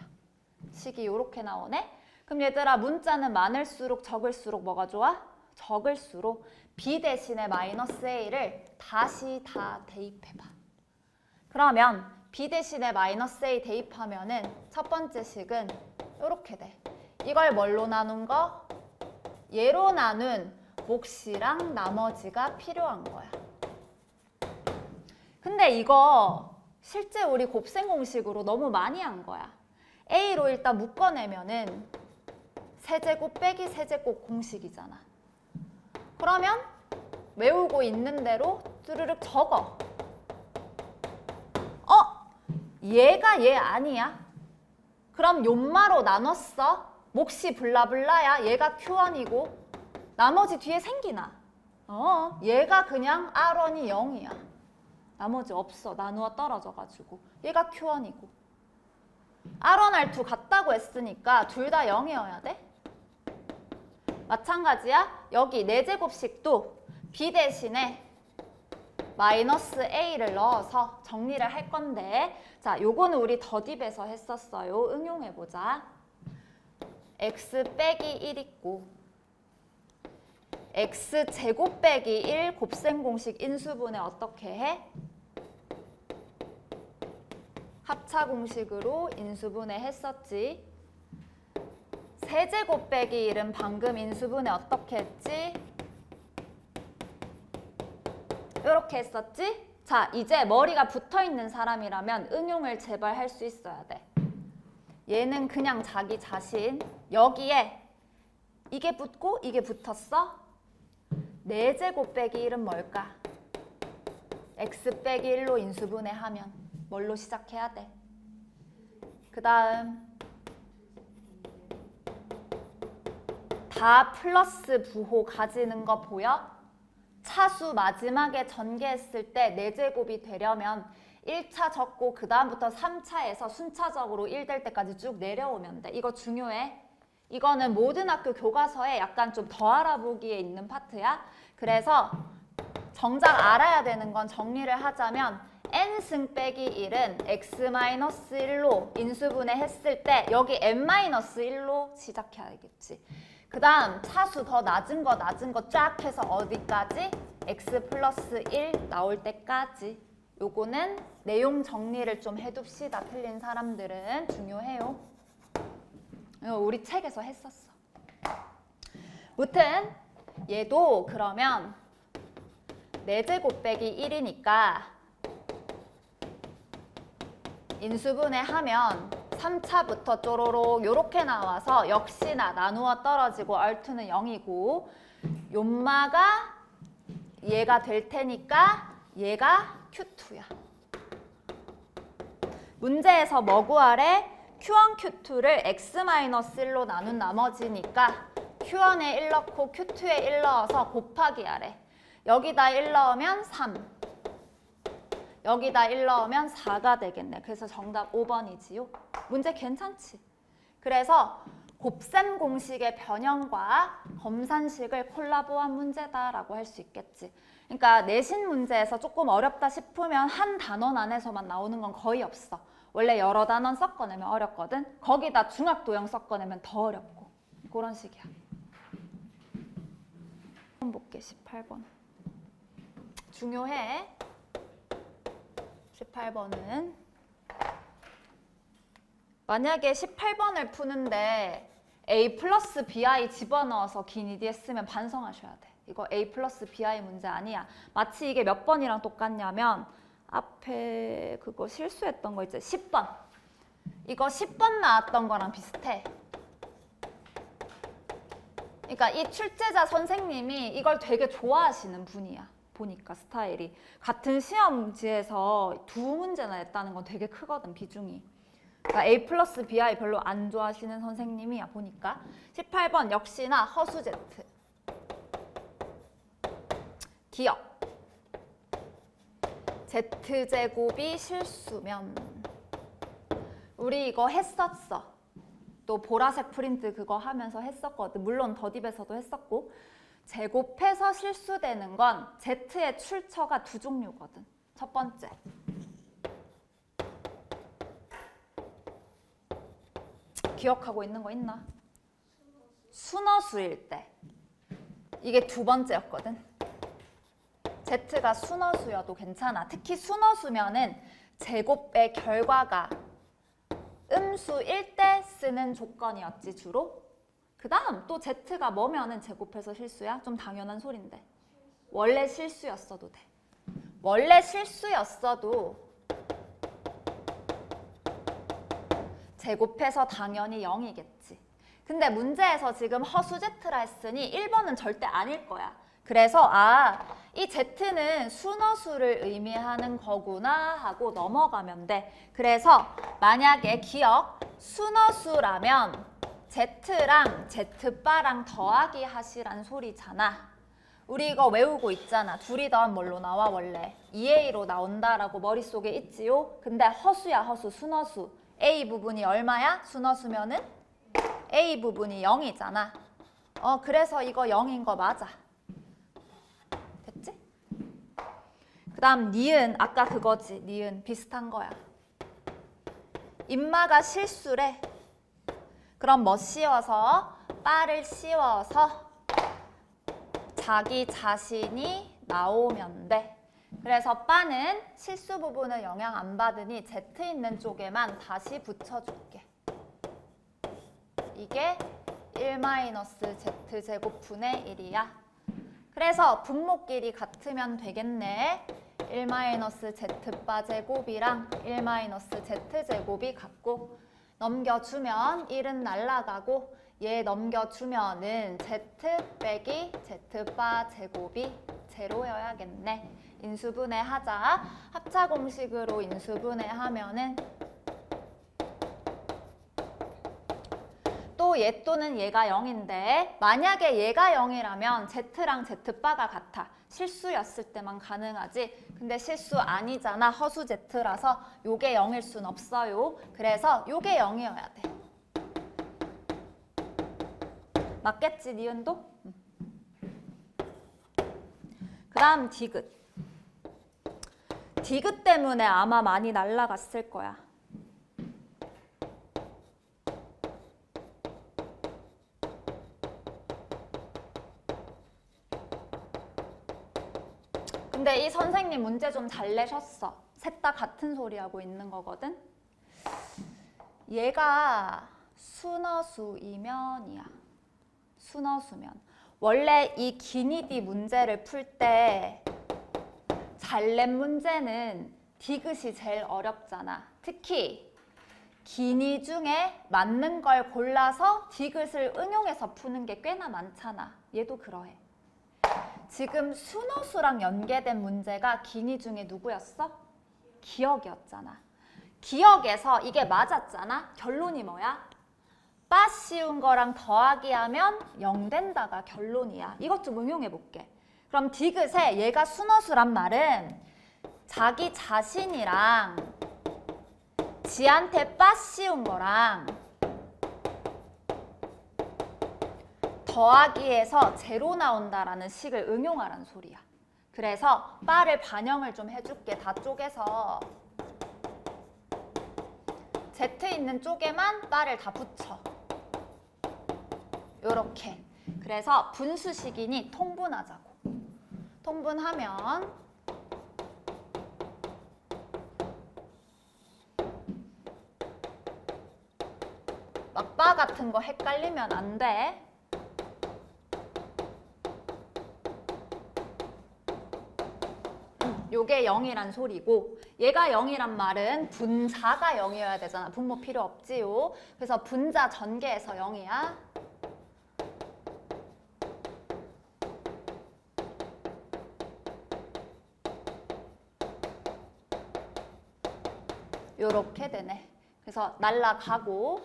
식이 이렇게 나오네. 그럼 얘들아 문자는 많을수록 적을수록 뭐가 좋아? 적을수록 B 대신에 마이너스 A를 다시 다 대입해봐. 그러면 B 대신에 마이너스 A 대입하면은 첫 번째 식은 이렇게 돼. 이걸 뭘로 나눈 거? 얘로 나눈 몫이랑 나머지가 필요한 거야. 근데 이거 실제 우리 곱셈 공식으로 너무 많이 한 거야. A로 일단 묶어내면은 세제곱 빼기 세제곱 공식이잖아. 그러면 외우고 있는 대로 뚜르륵 적어. 얘가 얘 아니야? 그럼 요마로 나눴어. 몫이 블라블라야. 얘가 Q1이고 나머지 뒤에 생기나? 얘가 그냥 R1이 0이야. 나머지 없어. 나누어 떨어져가지고. 얘가 Q1이고. R1, R2 같다고 했으니까 둘 다 0이어야 돼. 마찬가지야. 여기 4제곱식도 B 대신에 마이너스 A를 넣어서 정리를 할 건데 자, 요거는 우리 더딥에서 했었어요. 응용해보자. x 빼기 1 있고 x 제곱 빼기 1 곱셈 공식 인수분해 어떻게 해? 합차 공식으로 인수분해 했었지. 세제곱 빼기 1은 방금 인수분해 어떻게 했지? 이렇게 했었지? 자, 이제 머리가 붙어있는 사람이라면 응용을 제발 할 수 있어야 돼. 얘는 그냥 자기 자신 여기에 이게 붙고 이게 붙었어? 4제곱 빼기 1은 뭘까? x 빼기 1로 인수분해하면 뭘로 시작해야 돼? 그 다음 다 플러스 부호 가지는 거 보여? 차수 마지막에 전개했을 때 4제곱이 되려면 1차 적고 그 다음부터 3차에서 순차적으로 1 될 때까지 쭉 내려오면 돼. 이거 중요해. 이거는 모든 학교 교과서에 약간 좀 더 알아보기에 있는 파트야. 그래서 정작 알아야 되는 건 정리를 하자면 n승 빼기 1은 x-1로 인수분해 했을 때 여기 n-1로 시작해야겠지. 그 다음 차수 더 낮은 거 쫙 해서 어디까지? x 플러스 1 나올 때까지. 요거는 내용 정리를 좀 해둡시다. 틀린 사람들은 중요해요. 이거 우리 책에서 했었어. 무튼 얘도 그러면 4제곱 빼기 1이니까 인수분해 하면 3차부터 쪼로록 요렇게 나와서 역시나 나누어 떨어지고 얼투는 0이고 요마가 얘가 될 테니까 얘가 Q2야. 문제에서 뭐 구하래? Q1, Q2를 x-1로 나눈 나머지니까 Q1에 1 넣고 Q2에 1 넣어서 곱하기 하래. 여기다 1 넣으면 3. 여기다 1 넣으면 4가 되겠네. 그래서 정답 5번이지요. 문제 괜찮지? 그래서 곱셈 공식의 변형과 검산식을 콜라보한 문제다라고 할 수 있겠지. 그러니까 내신 문제에서 조금 어렵다 싶으면 한 단원 안에서만 나오는 건 거의 없어. 원래 여러 단원 섞어내면 어렵거든. 거기다 중학도형 섞어내면 더 어렵고. 그런 식이야. 한번 볼게. 18번. 중요해. 18번은 만약에 18번을 푸는데 A 플러스 BI 집어넣어서 긴 ED 했으면 반성하셔야 돼. 이거 A 플러스 BI 문제 아니야. 마치 이게 몇 번이랑 똑같냐면 앞에 그거 실수했던 거 있지? 10번. 이거 10번 나왔던 거랑 비슷해. 그러니까 이 출제자 선생님이 이걸 되게 좋아하시는 분이야. 보니까 스타일이. 같은 시험지에서 두 문제나 냈다는 건 되게 크거든, 비중이. 그러니까 A 플러스 BI 별로 안 좋아하시는 선생님이야, 보니까. 18번 역시나 허수 Z. 기억. Z제곱이 실수면. 우리 이거 했었어. 또 보라색 프린트 그거 하면서 했었거든. 물론 더딥에서도 했었고. 제곱해서 실수되는 건 Z의 출처가 두 종류거든. 첫 번째. 기억하고 있는 거 있나? 순어수일 때. 이게 두 번째였거든. Z가 순어수여도 괜찮아. 특히 순어수면은 제곱의 결과가 음수일 때 쓰는 조건이었지, 주로. 그 다음 또 Z가 뭐면은 제곱해서 실수야? 좀 당연한 소린데. 원래 실수였어도 돼. 원래 실수였어도 제곱해서 당연히 0이겠지. 근데 문제에서 지금 허수 Z라 했으니 1번은 절대 아닐 거야. 그래서 이 Z는 순어수를 의미하는 거구나 하고 넘어가면 돼. 그래서 만약에 기억, 순어수라면 Z랑 Z바랑 더하기 하시란 소리잖아. 우리 이거 외우고 있잖아. 둘이 더하면 뭘로 나와 원래? 2A로 나온다라고 머릿속에 있지요? 근데 허수야 허수, 순어수. A 부분이 얼마야? 순어수면은? A 부분이 0이잖아. 그래서 이거 0인 거 맞아. 됐지? 그 다음 니은, 아까 그거지. 니은 비슷한 거야. 임마가 실수래. 그럼 뭐 씌워서? 빠를 씌워서 자기 자신이 나오면 돼. 그래서 빠는 실수 부분을 영향 안 받으니 Z 있는 쪽에만 다시 붙여줄게. 이게 1-Z제곱분의 1이야. 그래서 분모끼리 같으면 되겠네. 1-Z바 제곱이랑 1-Z제곱이 같고 넘겨주면 1은 날라가고 얘 넘겨주면은 Z 빼기 Z바 제곱이 제로여야겠네. 인수분해 하자. 합차 공식으로 인수분해 하면은 또 얘 또는 얘가 0인데 만약에 얘가 0이라면 Z랑 Z바가 같아. 실수였을 때만 가능하지. 근데 실수 아니잖아. 허수 Z라서 요게 0일 순 없어요. 그래서 요게 0이어야 돼. 맞겠지, 니은도? 그 다음 디귿. 디귿 때문에 아마 많이 날라갔을 거야. 근데 이 선생님 문제 좀 잘 내셨어. 셋 다 같은 소리 하고 있는 거거든. 얘가 순어수이면이야. 순어수면. 원래 이 기니디 문제를 풀 때 잘 낸 문제는 디귿이 제일 어렵잖아. 특히 기니 중에 맞는 걸 골라서 디귿을 응용해서 푸는 게 꽤나 많잖아. 얘도 그러해. 지금 순어수랑 연계된 문제가 기니 중에 누구였어? 기억이었잖아. 기억에서 이게 맞았잖아. 결론이 뭐야? 빠 씌운 거랑 더하기 하면 0 된다가 결론이야. 이것 좀 응용해 볼게. 그럼 디귿에 얘가 순어수란 말은 자기 자신이랑 지한테 빠 씌운 거랑 더하기에서 제로 나온다라는 식을 응용하라는 소리야. 그래서 바를 반영을 좀 해줄게. 다 쪼개서 Z 있는 쪽에만 바를 다 붙여. 요렇게. 그래서 분수식이니 통분하자고. 통분하면 막 바 같은 거 헷갈리면 안 돼. 요게 0이란 소리고, 얘가 0이란 말은 분자가 0이어야 되잖아. 분모 필요 없지요. 그래서 분자 전개에서 0이야. 요렇게 되네. 그래서 날라가고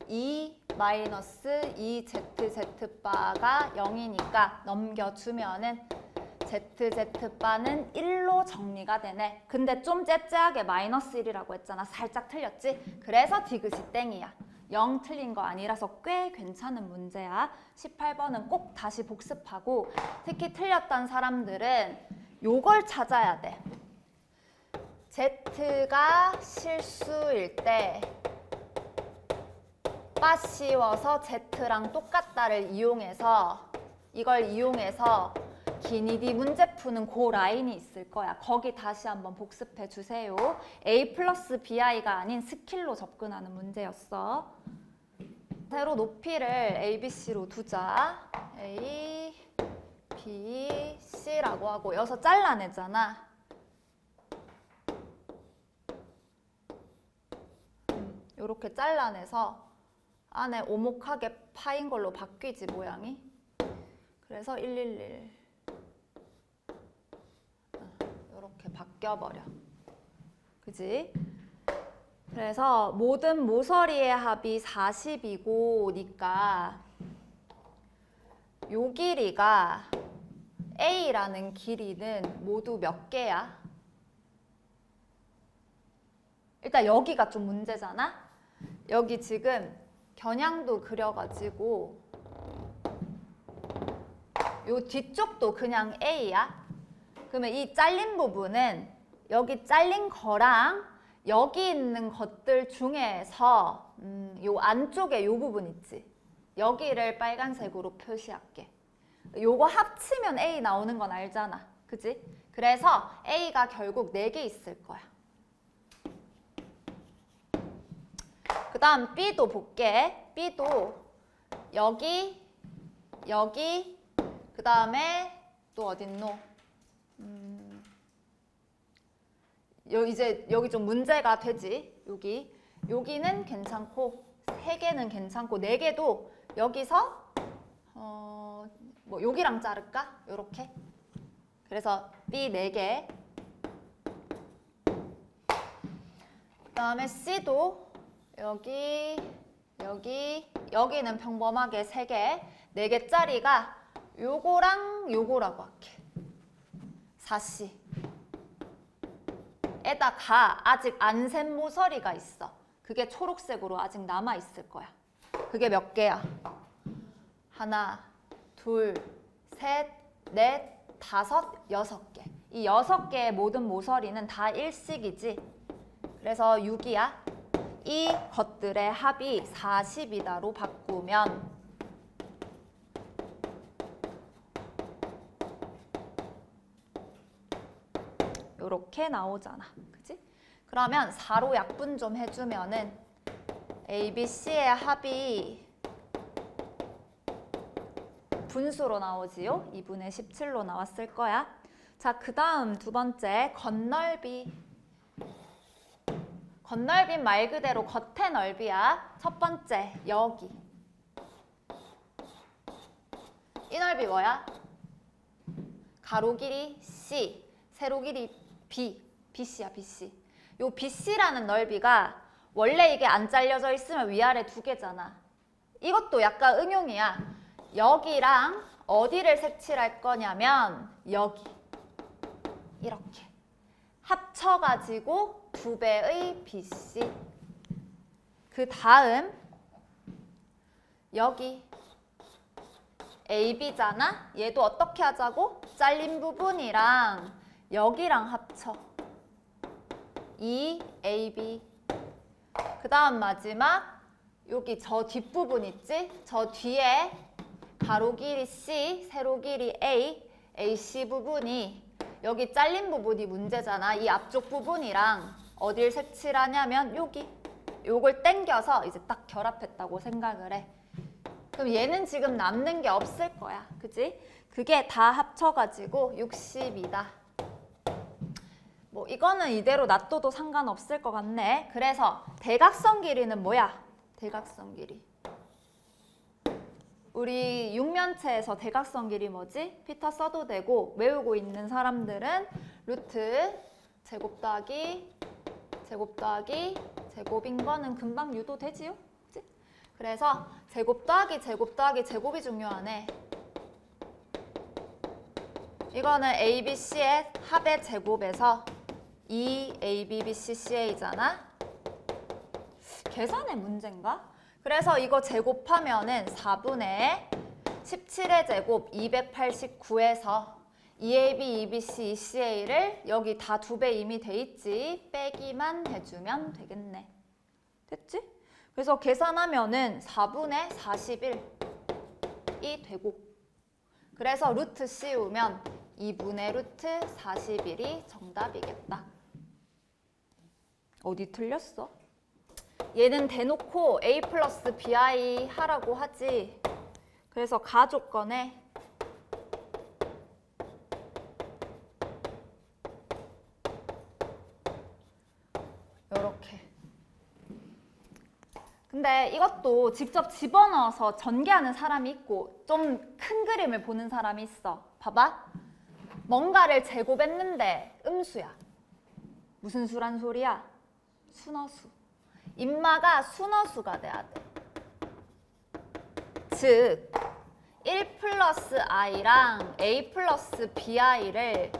2 마이너스 2ZZ바가 0이니까 넘겨주면은 ZZ바는 1로 정리가 되네. 근데 좀 째째하게 마이너스 1이라고 했잖아. 살짝 틀렸지? 그래서 디귿이 땡이야. 0 틀린 거 아니라서 꽤 괜찮은 문제야. 18번은 꼭 다시 복습하고, 특히 틀렸던 사람들은 요걸 찾아야 돼. Z가 실수일 때 바 씌워서 Z랑 똑같다를 이용해서, 이걸 이용해서 기니디 문제 푸는 그 라인이 있을 거야. 거기 다시 한번 복습해 주세요. A 플러스 BI가 아닌 스킬로 접근하는 문제였어. 세로 높이를 ABC로 두자. A, B, C라고 하고 여기서 잘라내잖아. 이렇게 잘라내서 안에 오목하게 파인 걸로 바뀌지, 모양이. 그래서 111 이렇게 바뀌어버려. 그지? 그래서 모든 모서리의 합이 40이고 니까 요 길이가 A라는 길이는 모두 몇 개야? 일단 여기가 좀 문제잖아? 여기 지금 겨냥도 그려가지고 요 뒤쪽도 그냥 A야. 그러면 이 잘린 부분은 여기 잘린 거랑 여기 있는 것들 중에서 요 안쪽에 요 부분 있지? 여기를 빨간색으로 표시할게. 요거 합치면 A 나오는 건 알잖아. 그지? 그래서 A가 결국 4개 있을 거야. 그 다음 B도 볼게. B도 여기, 여기, 그 다음에 또 어딨노? 이제 여기 좀 문제가 되지. 여기는 괜찮고 3개는 괜찮고 4개도 여기서 뭐 여기랑 자를까? 요렇게. 그래서 B 4개. 그 다음에 C도 여기, 여기, 여기는 평범하게 3개. 4개짜리가 요거랑 요거라고 할게. 4C. 에다가 아직 안 센 모서리가 있어. 그게 초록색으로 아직 남아 있을 거야. 그게 몇 개야? 하나, 둘, 셋, 넷, 다섯, 6개. 이 6개의 모든 모서리는 다 일식이지. 그래서 6이야. 이 것들의 합이 40이다로 바꾸면 이렇게 나오잖아. 그치? 그러면 4로 약분 좀 해주면은 A, B, C의 합이 분수로 나오지요? 2분의 17로 나왔을 거야. 자, 그 다음 두 번째, 겉넓이. 겉넓이는 말 그대로 겉의 넓이야. 첫 번째, 여기. 이 넓이 뭐야? 가로 길이 C, 세로 길이 B, BC야, BC. 요 BC라는 넓이가 원래 이게 안 잘려져 있으면 위아래 2개잖아. 이것도 약간 응용이야. 여기랑 어디를 색칠할 거냐면 여기. 이렇게. 합쳐가지고 2배의 BC. 그 다음 여기 AB잖아? 얘도 어떻게 하자고? 잘린 부분이랑 여기랑 합쳐. 2AB. 그 다음 마지막 여기 저 뒷부분 있지? 저 뒤에 가로 길이 C, 세로 길이 A, AC 부분이 여기 잘린 부분이 문제잖아. 이 앞쪽 부분이랑 어딜 색칠을 하냐면 여기. 요걸 당겨서 이제 딱 결합했다고 생각을 해. 그럼 얘는 지금 남는 게 없을 거야. 그지? 그게 다 합쳐가지고 60이다. 뭐 이거는 이대로 놔둬도 상관없을 것 같네. 그래서 대각선 길이는 뭐야? 대각선 길이. 우리 육면체에서 대각선 길이 뭐지? 피터 써도 되고 외우고 있는 사람들은 루트 제곱 더하기 제곱 더하기 제곱인 거는 금방 유도되지요? 그치? 그래서 제곱 더하기 제곱 더하기 제곱이 중요하네. 이거는 ABC의 합의 제곱에서 2ABBCCA잖아? 계산의 문제인가? 그래서 이거 제곱하면은 4분의 17의 제곱 289에서 2AB, EBC, ECA를 여기 다 2배 이미 돼 있지. 빼기만 해주면 되겠네. 됐지? 그래서 계산하면은 4분의 41이 되고 그래서 루트 씌우면 2분의 루트 41이 정답이겠다. 어디 틀렸어? 얘는 대놓고 A 플러스 BI 하라고 하지. 그래서 가조건에 요렇게. 근데 이것도 직접 집어넣어서 전개하는 사람이 있고 좀 큰 그림을 보는 사람이 있어. 봐봐. 뭔가를 제곱했는데 음수야. 무슨 수란 소리야? 순허수. 인마가 순허수가 돼야 돼. 즉 1 플러스 i랑 a 플러스 bi를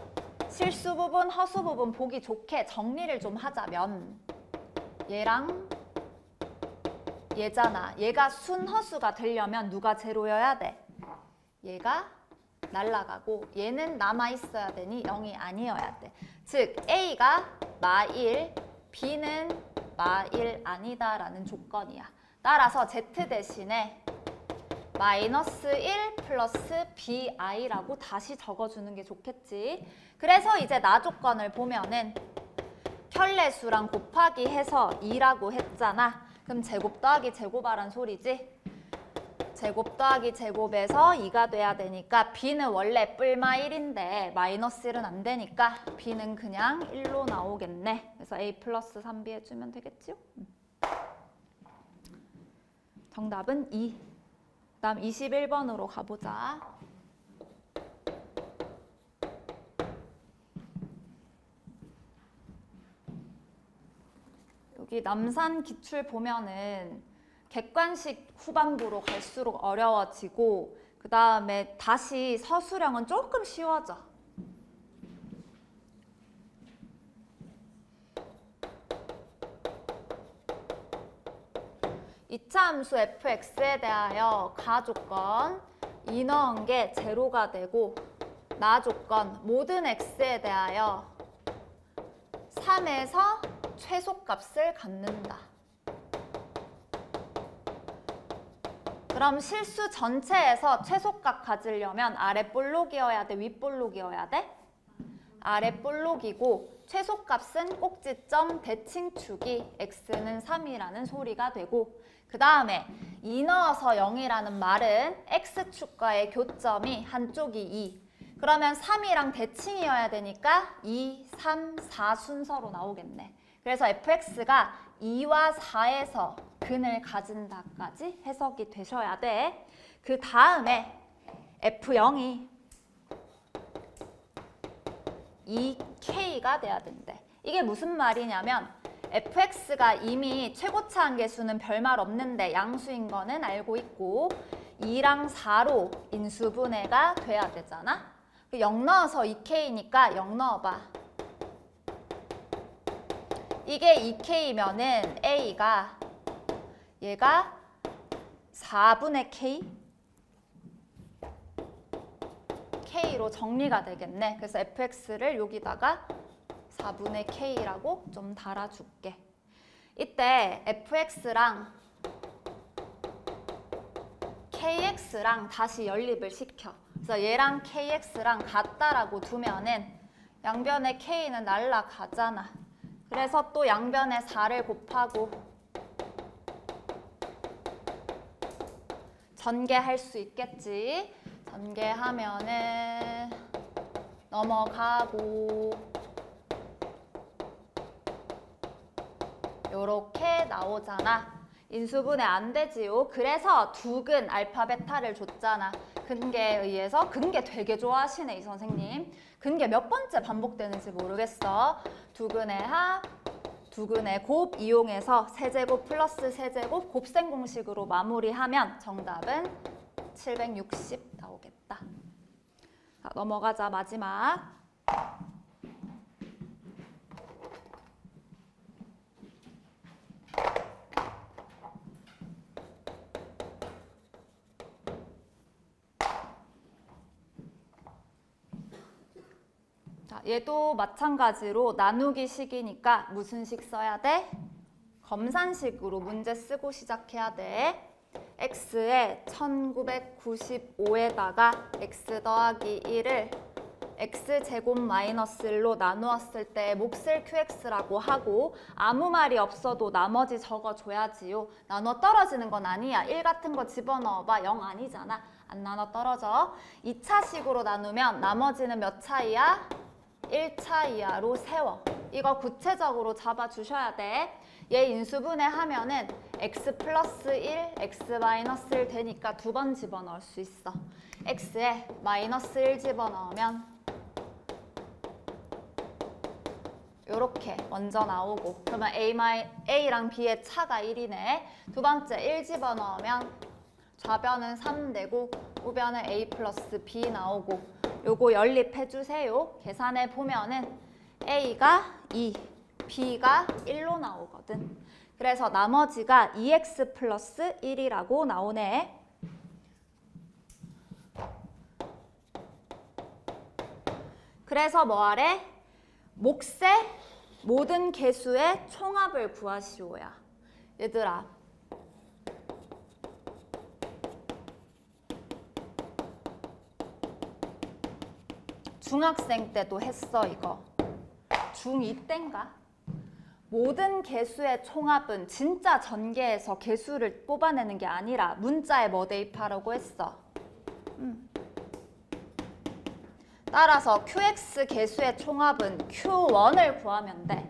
실수 부분, 허수 부분 보기 좋게 정리를 좀 하자면 얘랑 얘잖아. 얘가 순허수가 되려면 누가 제로여야 돼? 얘가 날아가고 얘는 남아있어야 되니 0이 아니어야 돼. 즉 A가 마1, B는 마1 아니다라는 조건이야. 따라서 Z 대신에 마이너스 1 플러스 BI라고 다시 적어주는 게 좋겠지. 그래서 이제 나 조건을 보면은 켤레수랑 곱하기 해서 2라고 했잖아. 그럼 제곱 더하기 제곱하란 소리지. 제곱 더하기 제곱에서 2가 돼야 되니까 B는 원래 뿔마 1인데 마이너스 1은 안 되니까 B는 그냥 1로 나오겠네. 그래서 A 플러스 3B 해주면 되겠지요? 정답은 2. 다음 21번으로 가보자. 여기 남산 기출 보면은 객관식 후반부로 갈수록 어려워지고 그 다음에 다시 서술형은 조금 쉬워져. 이차 함수 fx에 대하여 가조건 2 넣은 게 제로가 되고 나 조건 모든 x에 대하여 3에서 최소값을 갖는다. 그럼 실수 전체에서 최소값 가지려면 아래 볼록이어야 돼? 윗 볼록이어야 돼? 아래 볼록이고 최소값은 꼭지점 대칭축이 x는 3이라는 소리가 되고 그 다음에 2 넣어서 0이라는 말은 x축과의 교점이 한쪽이 2. 그러면 3이랑 대칭이어야 되니까 2, 3, 4 순서로 나오겠네. 그래서 fx가 2와 4에서 근을 가진다까지 해석이 되셔야 돼. 그 다음에 f0이 2k가 돼야 된대. 이게 무슨 말이냐면 fx가 이미 최고차 한계수는 별말 없는데 양수인 거는 알고 있고 2랑 4로 인수분해가 돼야 되잖아. 0 넣어서 2k니까 0 넣어봐. 이게 2k면은 a가 얘가 4분의 K로 정리가 되겠네. 그래서 fx를 여기다가 4분의 K라고 좀 달아줄게. 이때 fx랑 kx랑 다시 연립을 시켜. 그래서 얘랑 kx랑 같다라고 두면은 양변의 k는 날라가잖아. 그래서 또 양변에 4를 곱하고 전개할 수 있겠지. 전개하면은 넘어가고 요렇게 나오잖아. 인수분해 안 되지요. 그래서 두근 알파 베타를 줬잖아. 근계에 의해서. 근계 되게 좋아하시네 이 선생님. 근계 몇 번째 반복되는지 모르겠어. 두근의 합, 두근의 곱 이용해서 세제곱 플러스 세제곱 곱셈 공식으로 마무리하면 정답은 760 나오겠다. 자, 넘어가자 마지막. 자, 얘도 마찬가지로 나누기 식이니까 무슨 식 써야 돼? 검산식으로 문제 쓰고 시작해야 돼. x에 1995에다가 x 더하기 1을 x제곱 마이너스 1로 나누었을 때 몫을 qx라고 하고 아무 말이 없어도 나머지 적어줘야지요. 나눠 떨어지는 건 아니야. 1 같은 거 집어넣어봐. 0 아니잖아. 안 나눠 떨어져. 2차식으로 나누면 나머지는 몇 차이야? 1차 이하로 세워. 이거 구체적으로 잡아주셔야 돼. 얘 인수분해 하면은 x 플러스 1, x 마이너스 1 되니까 두 번 집어넣을 수 있어. x에 마이너스 1 집어넣으면 요렇게 먼저 나오고 그러면 a랑 b의 차가 1이네. 두 번째 1 집어넣으면 좌변은 3 되고 우변은 a 플러스 b 나오고 요거 연립해주세요. 계산해 보면은 a가 2, b가 1로 나오거든. 그래서 나머지가 2x 플러스 1이라고 나오네. 그래서 뭐하래? 몫의 모든 개수의 총합을 구하시오야. 얘들아. 중학생 때도 했어 이거. 중2 땐가? 모든 개수의 총합은 진짜 전개해서 개수를 뽑아내는 게 아니라 문자에 뭐 대입하라고 했어. 따라서 qx 개수의 총합은 q1을 구하면 돼.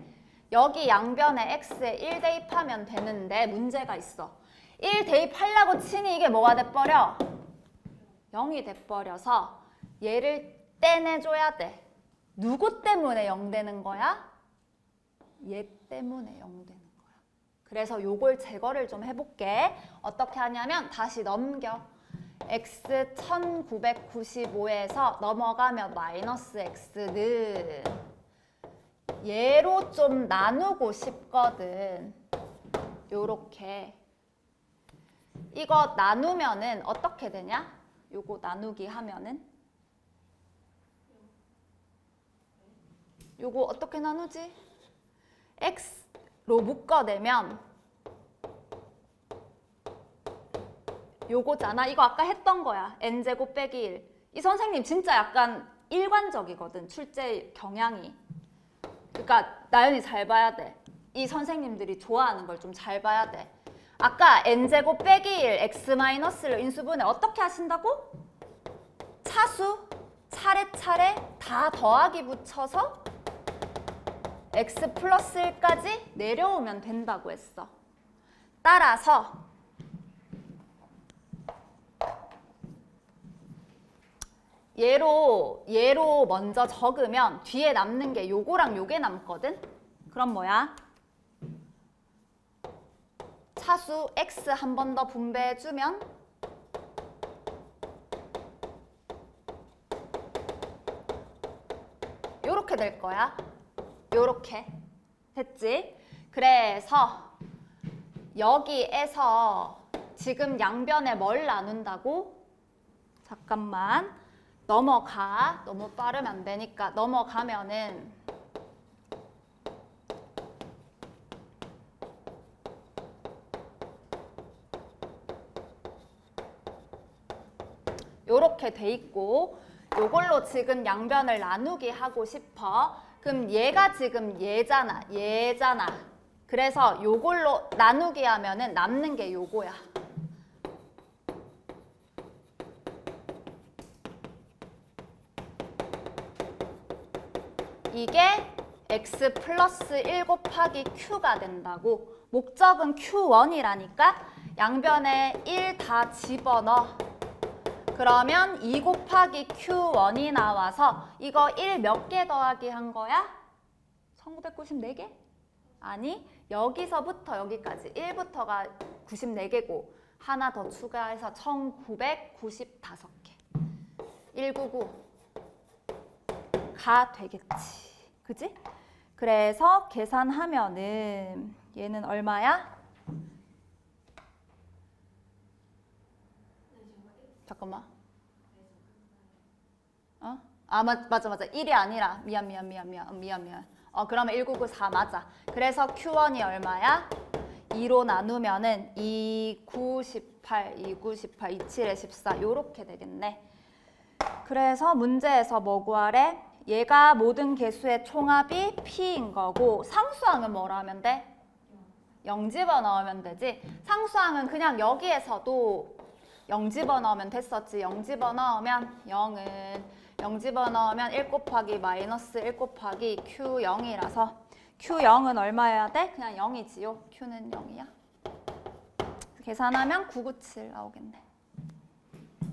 여기 양변에 x에 1 대입하면 되는데 문제가 있어. 1 대입하려고 치니 이게 뭐가 돼버려? 0이 돼버려서 얘를 떼내줘야 돼. 누구 때문에 0 되는 거야? 얘 때문에 0 되는 거야. 그래서 요걸 제거를 좀 해볼게. 어떻게 하냐면 다시 넘겨. x 1995에서 넘어가면 마이너스 x는 얘로 좀 나누고 싶거든. 요렇게. 이거 나누면은 어떻게 되냐? 요거 나누기 하면은 요거 어떻게 나누지? x로 묶어내면 요거잖아. 이거 아까 했던 거야. n제곱 빼기 1. 이 선생님 진짜 약간 일관적이거든. 출제 경향이. 그러니까 나연이 잘 봐야 돼. 이 선생님들이 좋아하는 걸 좀 잘 봐야 돼. 아까 n제곱 빼기 1, x-를 인수분해 어떻게 하신다고? 차수 차례차례 다 더하기 붙여서 x 플러스 1까지 내려오면 된다고 했어. 따라서 얘로 먼저 적으면 뒤에 남는 게 요거랑 요게 남거든? 그럼 뭐야? 차수 x 한 번 더 분배해주면 요렇게 될 거야. 요렇게. 됐지? 그래서 여기에서 지금 양변에 뭘 나눈다고? 잠깐만. 넘어가. 너무 빠르면 안 되니까 넘어가면은 요렇게 돼 있고 요걸로 지금 양변을 나누기 하고 싶어. 그럼 얘가 지금 얘잖아. 그래서 요걸로 나누기 하면은 남는 게 요거야. 이게 x 플러스 1 곱하기 q가 된다고. 목적은 q1이라니까 양변에 1 다 집어넣어. 그러면 2 곱하기 q1이 나와서 이거 1 몇 개 더하기 한 거야? 1994개? 아니, 여기서부터 여기까지 1부터가 94개고 하나 더 추가해서 1995개. 199가 되겠지. 그지? 그래서 계산하면은 얘는 얼마야? 잠깐만. 어? 아, 맞아. 1이 아니라 미안. 그러면 1994 맞아. 그래서 Q1이 얼마야? 2로 나누면은 2, 9, 18, 27에 14 요렇게 되겠네. 그래서 문제에서 뭐 구하래? 얘가 모든 개수의 총합이 P인 거고 상수항은 뭐라 하면 돼? 0 집어넣으면 되지. 상수항은 그냥 여기에서도 0 집어넣으면 됐었지. 0 집어넣으면 0은 0 집어넣으면 1 곱하기 마이너스 1 곱하기 Q0이라서 Q0은 얼마여야 돼? 그냥 0이지요. Q는 0이야. 계산하면 997 나오겠네.